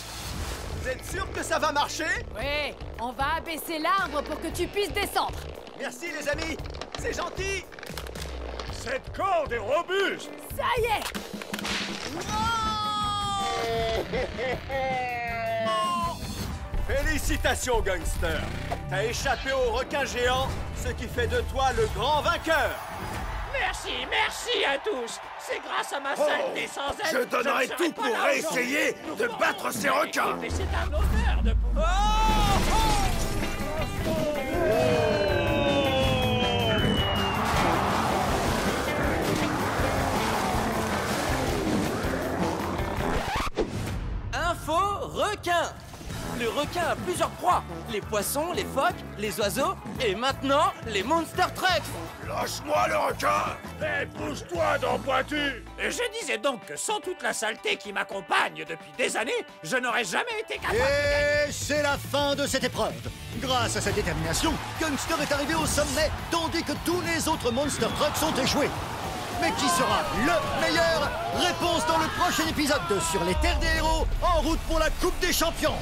Vous êtes sûr que ça va marcher? Oui, on va abaisser l'arbre pour que tu puisses descendre. Merci les amis, c'est gentil. Cette corde est robuste. Ça y est. Félicitations, Gangster. T'as échappé au requin géant, ce qui fait de toi le grand vainqueur. Merci à tous. C'est grâce à ma saleté sans elle. Je donnerai tout pour réessayer de battre ces requins. Mais c'est un honneur de pouvoir... Info requin. Le requin a plusieurs proies. Les poissons, les phoques, les oiseaux et maintenant les Monster Trucks. Lâche-moi le requin. Eh, pousse-toi, dent pointue. Et je disais donc que sans toute la saleté qui m'accompagne depuis des années, je n'aurais jamais été capable de gagner. Et c'est la fin de cette épreuve. Grâce à sa détermination, Gangster est arrivé au sommet, tandis que tous les autres Monster Trucks ont échoué. Mais qui sera le meilleur? Réponse dans le prochain épisode de Sur les Terres des Héros, en route pour la Coupe des Champions.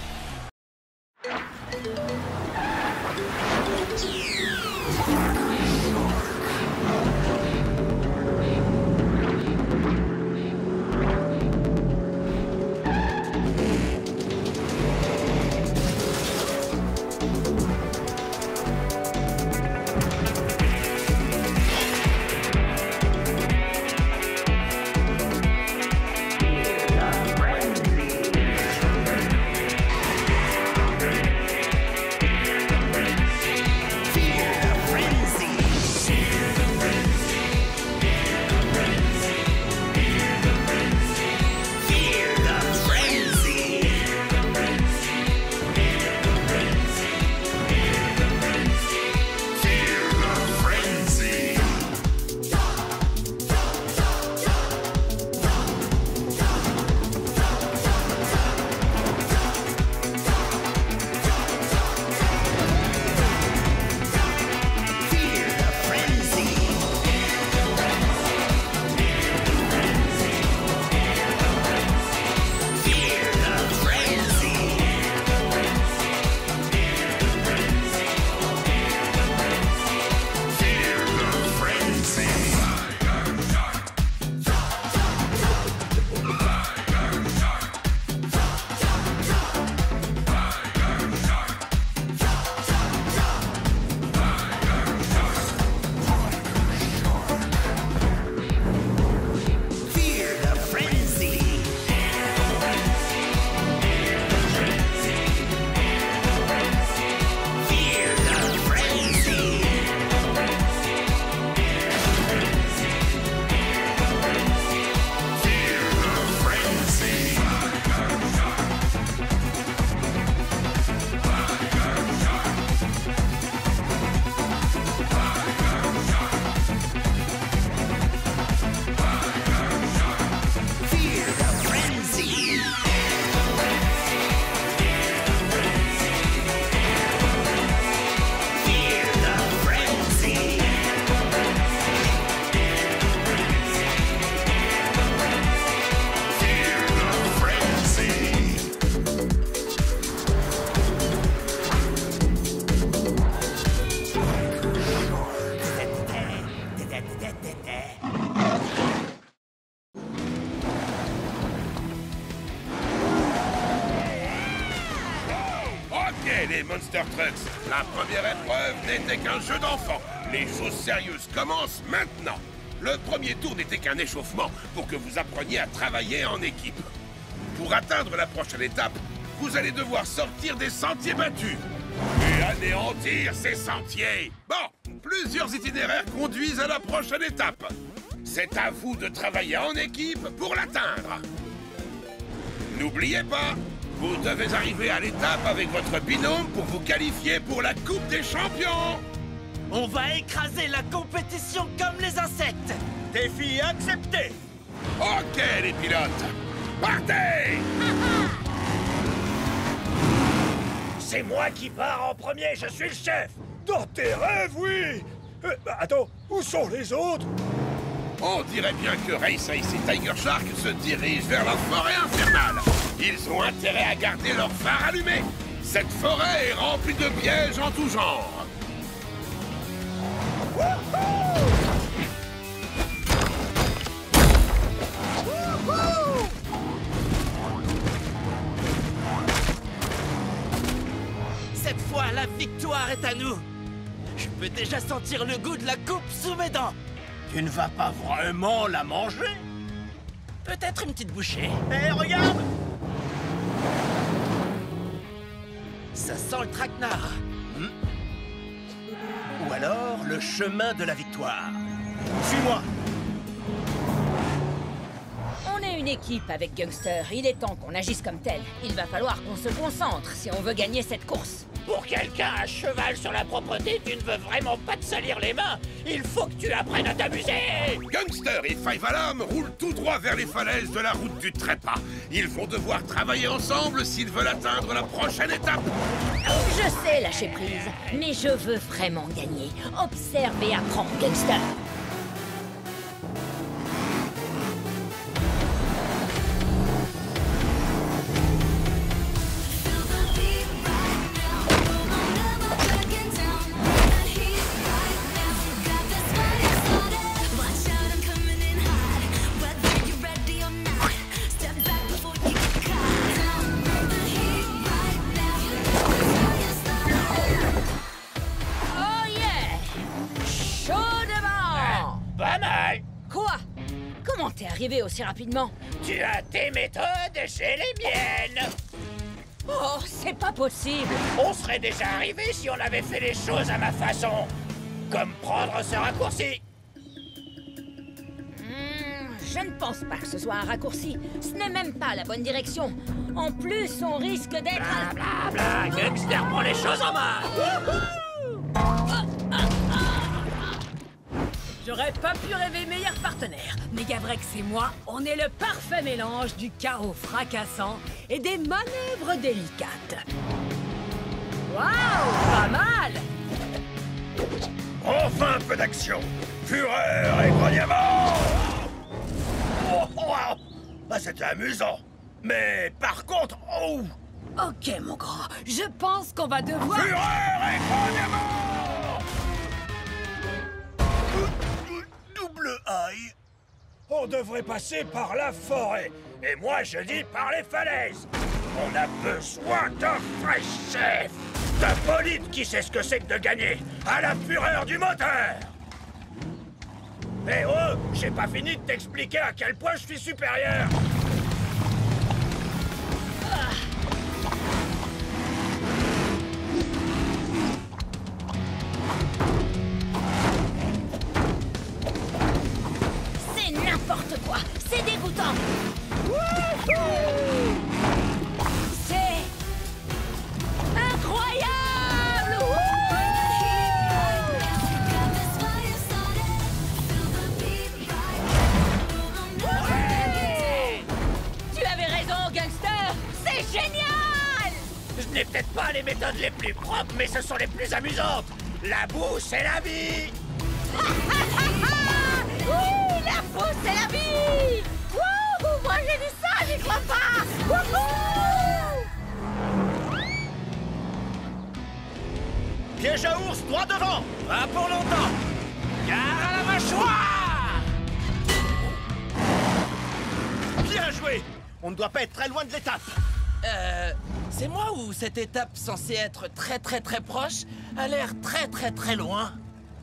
les Monster Trucks. La première épreuve n'était qu'un jeu d'enfant. Les choses sérieuses commencent maintenant. Le premier tour n'était qu'un échauffement pour que vous appreniez à travailler en équipe. Pour atteindre la prochaine étape, vous allez devoir sortir des sentiers battus et anéantir ces sentiers. Bon, plusieurs itinéraires conduisent à la prochaine étape. C'est à vous de travailler en équipe pour l'atteindre. N'oubliez pas, vous devez arriver à l'étape avec votre binôme pour vous qualifier pour la Coupe des Champions. On va écraser la compétition comme les insectes. Défi accepté. Ok, les pilotes, partez. C'est moi qui pars en premier, je suis le chef. Dans tes rêves, oui. Attends, où sont les autres? On dirait bien que Race Ace et Tiger Shark se dirigent vers la forêt infernale. Ils ont intérêt à garder leur phare allumé. Cette forêt est remplie de pièges en tout genre. Cette fois, la victoire est à nous. Je peux déjà sentir le goût de la coupe sous mes dents. Tu ne vas pas vraiment la manger? Peut-être une petite bouchée. Hé, regarde! Ça sent le traquenard. Ou alors le chemin de la victoire. Suis-moi! On est une équipe avec Gangster. Il est temps qu'on agisse comme tel. Il va falloir qu'on se concentre si on veut gagner cette course. Pour quelqu'un à cheval sur la propreté, tu ne veux vraiment pas te salir les mains. Il faut que tu apprennes à t'amuser. Gangster et Five Alarm roulent tout droit vers les falaises de la route du trépas. Ils vont devoir travailler ensemble s'ils veulent atteindre la prochaine étape. Je sais lâcher prise, mais je veux vraiment gagner. Observe et apprends, Gangster. T'es arrivé aussi rapidement? Tu as tes méthodes, j'ai les miennes. Oh, c'est pas possible. On serait déjà arrivé si on avait fait les choses à ma façon. Comme prendre ce raccourci. Je ne pense pas que ce soit un raccourci. Ce n'est même pas la bonne direction. En plus, on risque d'être... Bla, Gangster prend les choses en main. J'aurais pas pu rêver meilleur partenaire. Megavrex et moi, on est le parfait mélange du chaos fracassant et des manœuvres délicates. Waouh, pas mal! Enfin un peu d'action! Fureur et grognement! Ah, c'était amusant. Mais par contre, Ok, mon grand, je pense qu'on va devoir... Fureur et grognement! Double aïe. On devrait passer par la forêt. Et moi, je dis par les falaises. On a besoin d'un fresh chef. D'un bolide qui sait ce que c'est que de gagner. À la fureur du moteur. Eh oh, j'ai pas fini de t'expliquer à quel point je suis supérieur. C'est n'importe quoi. C'est dégoûtant. C'est incroyable. Tu avais raison, Gangster. C'est génial. Je n'ai peut-être pas les méthodes les plus propres, mais ce sont les plus amusantes. La boue, c'est la vie. Oui, la boue, c'est la vie. Wouhou, moi j'ai dit ça, j'y crois pas. Wouhou. Piège à ours, droit devant. Pas pour longtemps. Gare à la mâchoire. Bien joué. On ne doit pas être très loin de l'étape. C'est moi ou cette étape censée être très proche a l'air très loin?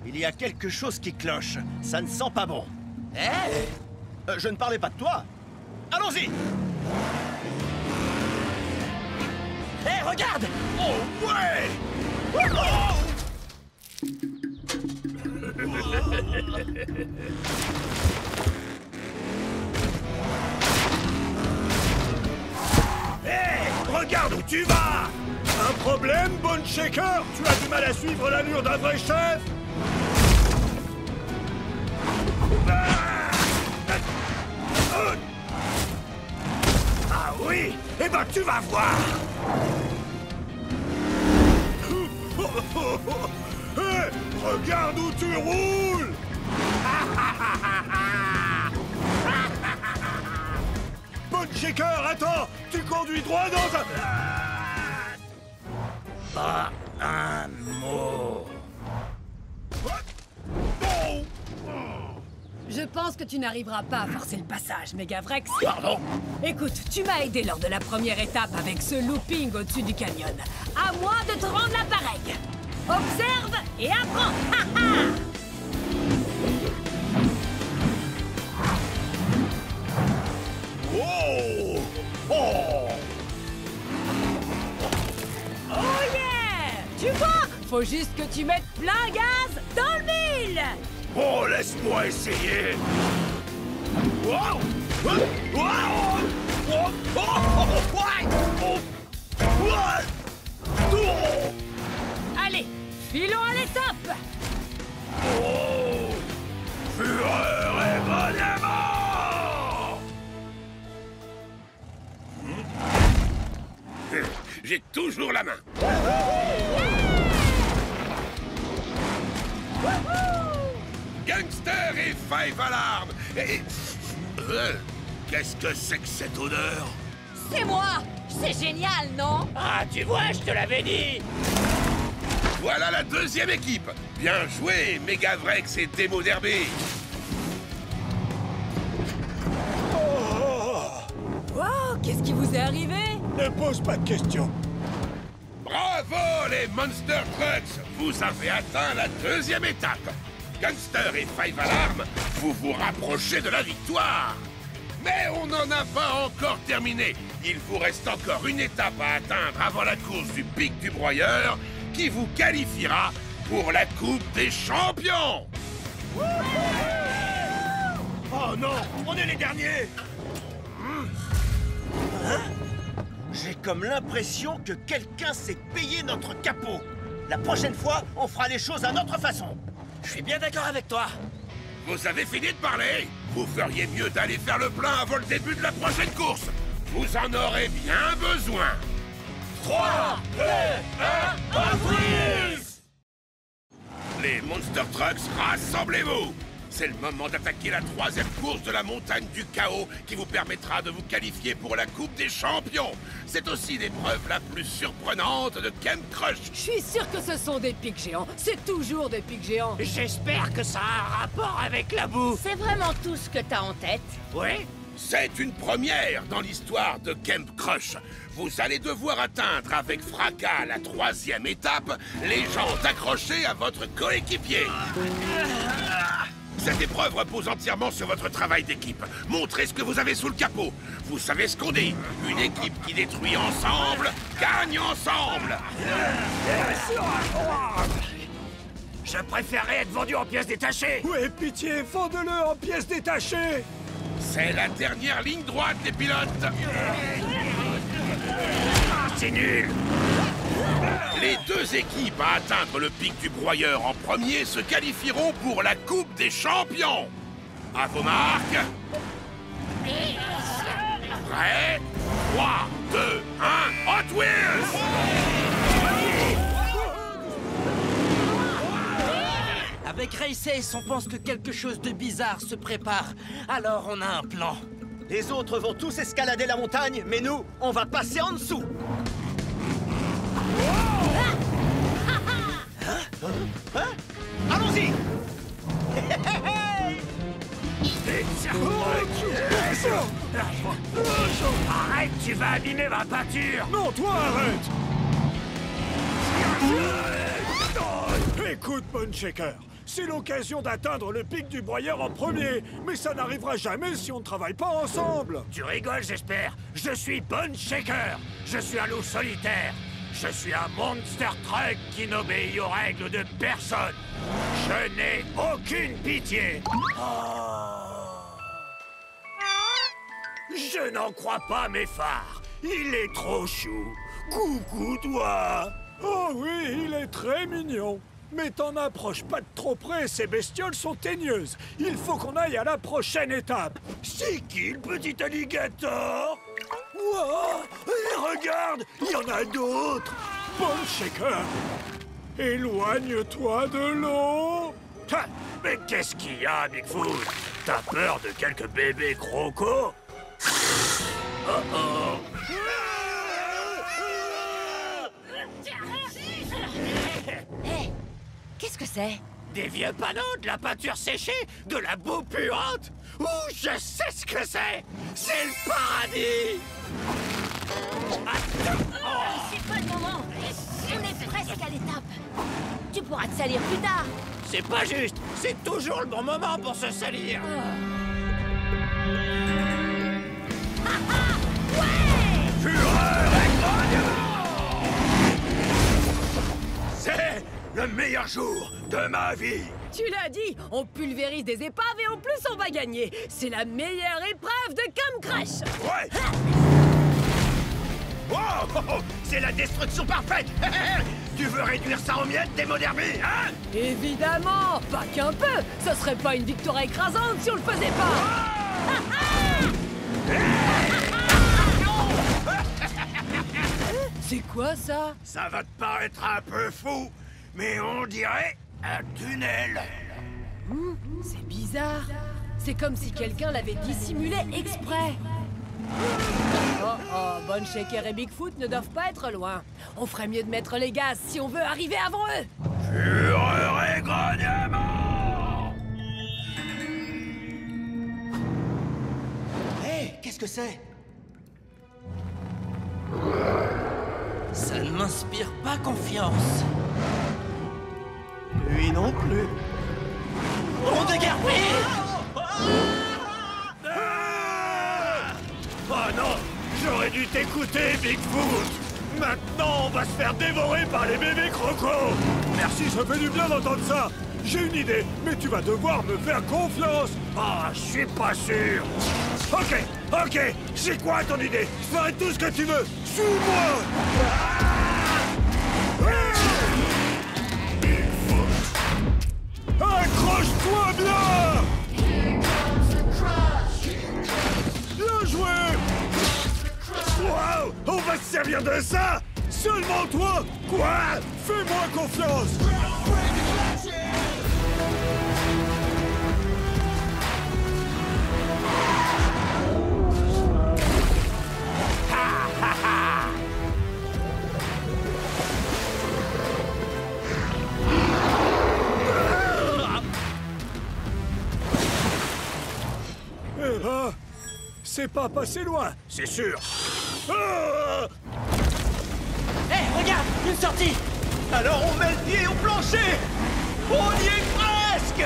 Il y a quelque chose qui cloche. Ça ne sent pas bon. Je ne parlais pas de toi. Allons-y! Hé, regarde! Oh ouais! Hé, regarde où tu vas! Un problème, Bone Shaker? Tu as du mal à suivre l'allure d'un vrai chef? Ah oui? Eh ben tu vas voir! Hé, regarde où tu roules! Bone Shaker, attends! Tu conduis droit dans un... Pas un mot. Je pense que tu n'arriveras pas à forcer le passage, Megavrex. Pardon? Écoute, tu m'as aidé lors de la première étape avec ce looping au-dessus du canyon. À moi de te rendre l'appareil. Observe et apprends. Oh! Oh! Oh yeah! Tu vois? Faut juste que tu mettes plein gaz dans le mille. Oh, laisse-moi essayer! Wow! Wow! Oh! Allez, filons à l'étape. Oh! Fureur et bonnement! J'ai toujours la main. Gangster et Five Alarm. Et... qu'est-ce que c'est que cette odeur? C'est moi! C'est génial, non? Ah, tu vois, je te l'avais dit! Voilà la deuxième équipe. Bien joué, Megavrex et Demo Derby. Wow, qu'est-ce qui vous est arrivé? Ne pose pas de questions. Bravo, les Monster Trucks. Vous avez atteint la deuxième étape. Gangster et Five Alarm, vous vous rapprochez de la victoire. Mais on n'en a pas encore terminé. Il vous reste encore une étape à atteindre avant la course du Pic du Broyeur qui vous qualifiera pour la Coupe des Champions. Oh non, on est les derniers. J'ai comme l'impression que quelqu'un s'est payé notre capot. La prochaine fois, on fera les choses à notre façon. Je suis bien d'accord avec toi. Vous avez fini de parler? Vous feriez mieux d'aller faire le plein avant le début de la prochaine course. Vous en aurez bien besoin. 3, 2, 1, Hot Wheels! Les Monster Trucks, rassemblez-vous! C'est le moment d'attaquer la troisième course de la montagne du chaos qui vous permettra de vous qualifier pour la Coupe des Champions. C'est aussi l'épreuve la plus surprenante de Camp Crush. Je suis sûr que ce sont des pics géants. C'est toujours des pics géants. J'espère que ça a un rapport avec la boue. C'est vraiment tout ce que t'as en tête? Oui? C'est une première dans l'histoire de Camp Crush. Vous allez devoir atteindre avec fracas la troisième étape, les jambes accrochées à votre coéquipier. Cette épreuve repose entièrement sur votre travail d'équipe. Montrez ce que vous avez sous le capot. Vous savez ce qu'on dit. Une équipe qui détruit ensemble, gagne ensemble. Je préférerais être vendu en pièces détachées. Oui, pitié, fondez-le en pièces détachées. C'est la dernière ligne droite des pilotes. C'est nul. Les deux équipes à atteindre le Pic du Broyeur en premier se qualifieront pour la Coupe des Champions. À vos marques. Prêt? 3, 2, 1, Hot Wheels! Avec Race, on pense que quelque chose de bizarre se prépare. Alors on a un plan. Les autres vont tous escalader la montagne, mais nous, on va passer en dessous. Allons-y! Arrête, tu tu vas abîmer ma peinture. Non, toi, arrête. Écoute, Bone Shaker, c'est l'occasion d'atteindre le pic du broyeur en premier, mais ça n'arrivera jamais si on ne travaille pas ensemble. Tu rigoles, j'espère. Je suis Bone Shaker. Je suis un loup solitaire. Je suis un monster truck qui n'obéit aux règles de personne. Je n'ai aucune pitié. Je n'en crois pas mes phares. Il est trop chou. Coucou, toi. Oh oui, il est très mignon. Mais t'en approches pas de trop près, ces bestioles sont teigneuses. Il faut qu'on aille à la prochaine étape. C'est qui le petit alligator? Wow, et regarde, il y en a d'autres. Bone Shaker, éloigne-toi de l'eau. Ha, mais qu'est-ce qu'il y a, Bigfoot? T'as peur de quelques bébés crocos? Oh oh. Hé, qu'est-ce que c'est? Des vieux panneaux, de la peinture séchée, de la boue puante. Ouh, je sais ce que c'est. C'est le paradis. C'est pas le moment. On est presque à l'étape. Tu pourras te salir plus tard. C'est pas juste. C'est toujours le bon moment pour se salir. Fureur et grognement! C'est le meilleur jour de ma vie. Tu l'as dit, on pulvérise des épaves et en plus on va gagner. C'est la meilleure épreuve de Come Crash. Ouais. Wow, c'est la destruction parfaite. Tu veux réduire ça en miettes, Démo Derby, hein? Évidemment, pas qu'un peu. Ce serait pas une victoire écrasante si on le faisait pas. C'est quoi ça? Ça va te paraître un peu fou, mais on dirait un tunnel. C'est bizarre. C'est comme si quelqu'un l'avait dissimulé exprès. Oh, Bone Shaker et Bigfoot ne doivent pas être loin. On ferait mieux de mettre les gaz si on veut arriver avant eux. Fureur et grognement! Hé, qu'est-ce que c'est? Ça ne m'inspire pas confiance. Lui non plus. On de guerre, oui! Oh non! J'aurais dû t'écouter, Bigfoot! Maintenant, on va se faire dévorer par les bébés crocos! Merci, ça fait du bien d'entendre ça. J'ai une idée, mais tu vas devoir me faire confiance. Ah, je suis pas sûr! Ok, c'est quoi ton idée? Je ferai tout ce que tu veux. Suis-moi! Accroche-toi bien! Bien joué! Wow! On va se servir de ça! Seulement toi! Quoi? Fais-moi confiance! C'est pas passé loin. C'est sûr. Hé, regarde, une sortie. Alors on met le pied au plancher. On y est presque.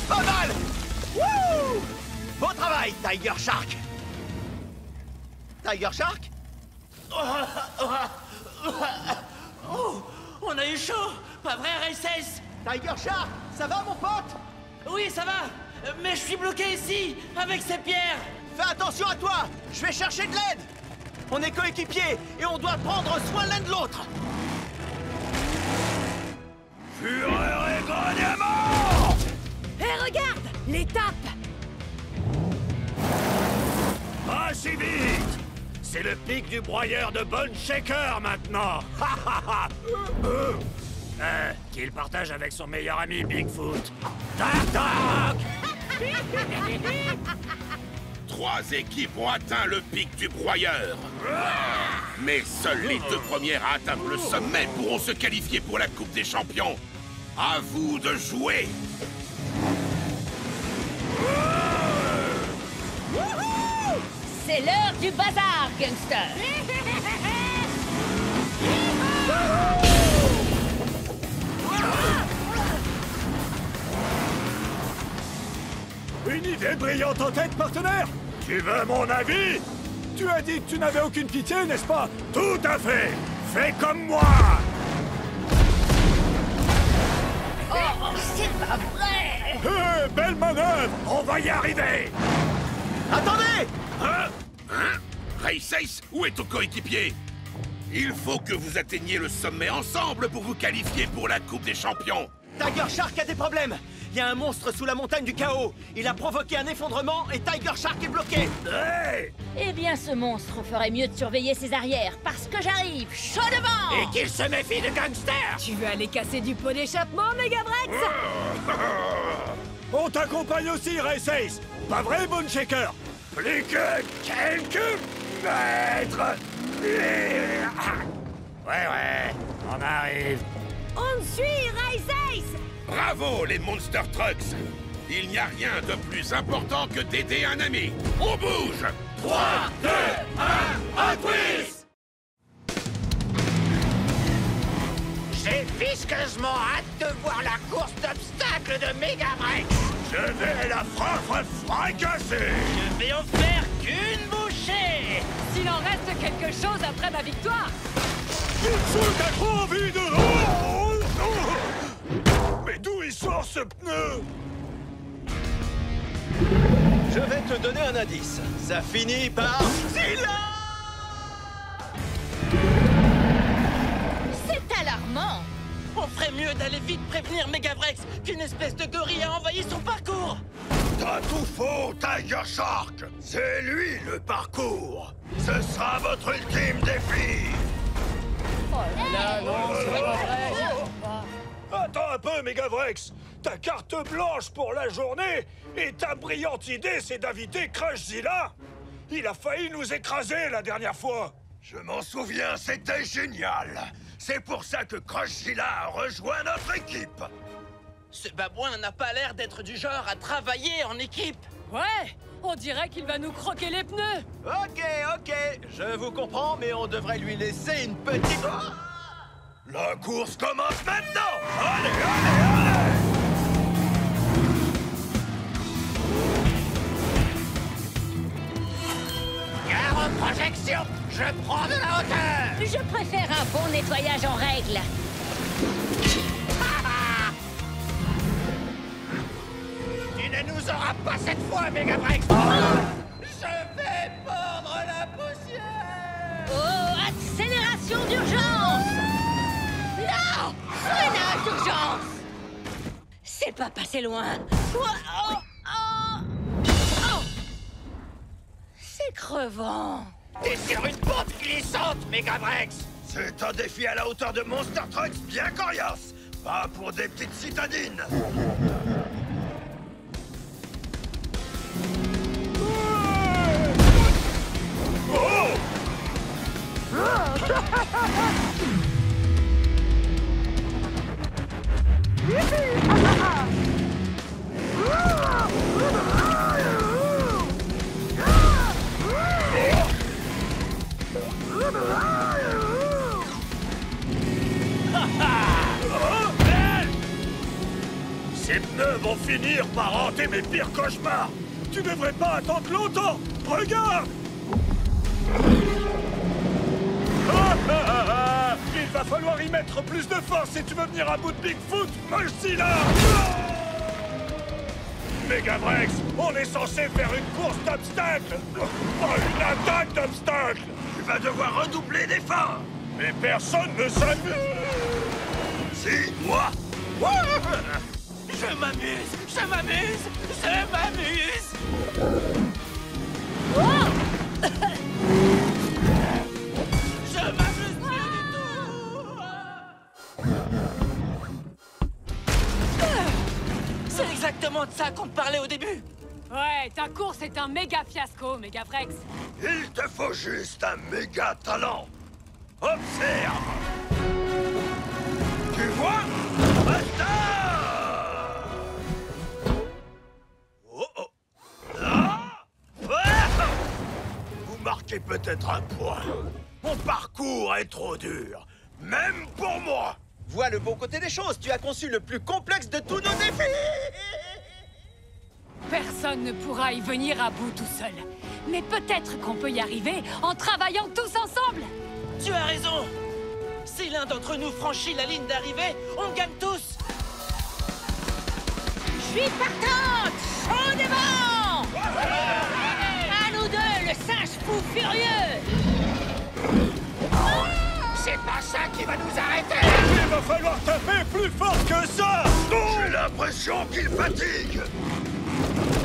Pas mal. Wouh! Beau travail, Tiger Shark. Tiger Shark? Oh, on a eu chaud. Pas vrai, RSS? Tiger Shark, ça va mon pote? Oui, ça va. Mais je suis bloqué ici, avec ces pierres. Fais attention à toi. Je vais chercher de l'aide. On est coéquipiers et on doit prendre soin l'un de l'autre. Fureur et grognement! Hé, regarde! L'étape! Pas si vite! C'est le pic du broyeur de Bone Shaker maintenant! Qu'il partage avec son meilleur ami Bigfoot. Tac tac! 3 équipes ont atteint le pic du broyeur. Mais seules les 2 premières à atteindre le sommet pourront se qualifier pour la Coupe des Champions. À vous de jouer. C'est l'heure du bazar, Gangster. Une idée brillante en tête, partenaire? Tu veux mon avis? Tu as dit que tu n'avais aucune pitié, n'est-ce pas? Tout à fait! Fais comme moi! Oh, c'est pas vrai! Hé, belle manœuvre! On va y arriver! Attendez! Hein? Race Ace, où est ton coéquipier? Il faut que vous atteigniez le sommet ensemble pour vous qualifier pour la Coupe des Champions. Tiger Shark a des problèmes! Il y a un monstre sous la montagne du chaos! Il a provoqué un effondrement et Tiger Shark est bloqué! Hey! Eh bien, ce monstre ferait mieux de surveiller ses arrières, parce que j'arrive, chaud devant! Et qu'il se méfie de Gangster! Tu veux aller casser du pot d'échappement, Megavrex? On t'accompagne aussi, Race Ace! Pas vrai, Bone Shaker? Plus que quelques mètres! Ouais, on arrive. On suit, Race Ace! Bravo, les Monster Trucks! Il n'y a rien de plus important que d'aider un ami. On bouge! 3, 2, 1, Hot Wheels! J'ai visqueusement hâte de voir la course d'obstacles de Megavrex! Je vais la fracasser! Je vais en faire qu'une bouchée! S'il en reste quelque chose après ma victoire! T'as trop envie de... Mais d'où il sort ce pneu? Je vais te donner un indice. Ça finit par... Zilla! C'est alarmant! On ferait mieux d'aller vite prévenir Megavrex qu'une espèce de gorille a envahi son parcours! T'as tout faux, Tiger Shark! C'est lui le parcours! Ce sera votre ultime défi! Oh là là, non, c'est pas vrai! Attends un peu, Megavrex! Ta carte blanche pour la journée et ta brillante idée, c'est d'inviter Crushzilla! Il a failli nous écraser la dernière fois! Je m'en souviens, c'était génial! C'est pour ça que Crushzilla a rejoint notre équipe! Ce babouin n'a pas l'air d'être du genre à travailler en équipe! Ouais! On dirait qu'il va nous croquer les pneus! Ok, je vous comprends, mais on devrait lui laisser une petite... La course commence maintenant! Allez! Gare en projection! Je prends de la hauteur! Je préfère un bon nettoyage en règle. Tu ne nous auras pas cette fois, Megavrex! Je vais mordre la poussière! Oh, accélération d'urgence! Non! Freinage d'urgence! C'est pas passé loin. Quoi? Oh! C'est crevant. T'es sur une pente glissante, Megavrex! C'est un défi à la hauteur de Monster Trucks bien coriace! Pas pour des petites citadines! Ces pneus vont finir par hanter mes pires cauchemars! Tu devrais pas attendre longtemps! Regarde! Il va falloir y mettre plus de force si tu veux venir à bout de Bigfoot, Mochzilla! Megavrex, on est censé faire une course d'obstacles! Pas une attaque d'obstacles! Tu vas devoir redoubler d'efforts! Mais personne ne s'amuse! Si, moi! Je m'amuse! Je m'amuse! Je m'amuse! Je m'amuse plus du tout! C'est exactement de ça qu'on te parlait au début! Ouais, ta course est un méga fiasco, Megavrex. Il te faut juste un méga talent! Observe! Tu vois? Basta! Oh oh! Là! peut-être un point. Mon parcours est trop dur, même pour moi. Vois le bon côté des choses, tu as conçu le plus complexe de tous nos défis. Personne ne pourra y venir à bout tout seul. Mais peut-être qu'on peut y arriver en travaillant tous ensemble. Tu as raison. Si l'un d'entre nous franchit la ligne d'arrivée, on gagne tous. Je suis partante! Chaud devant! À nous deux, le singe fou furieux! C'est pas ça qui va nous arrêter! Il va falloir taper plus fort que ça! J'ai l'impression qu'il fatigue!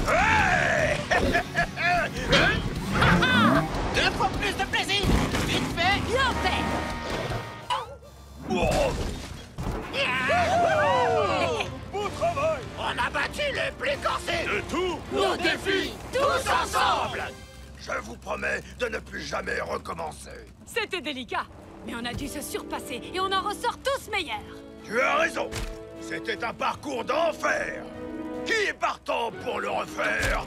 Hey! 2 fois plus de plaisir! Vite fait! Bien fait! Bon travail! On a battu les plus corsés! De tout! Nos défis, tous ensemble! Je vous promets de ne plus jamais recommencer. C'était délicat, mais on a dû se surpasser et on en ressort tous meilleurs. Tu as raison. C'était un parcours d'enfer. Qui est partant pour le refaire?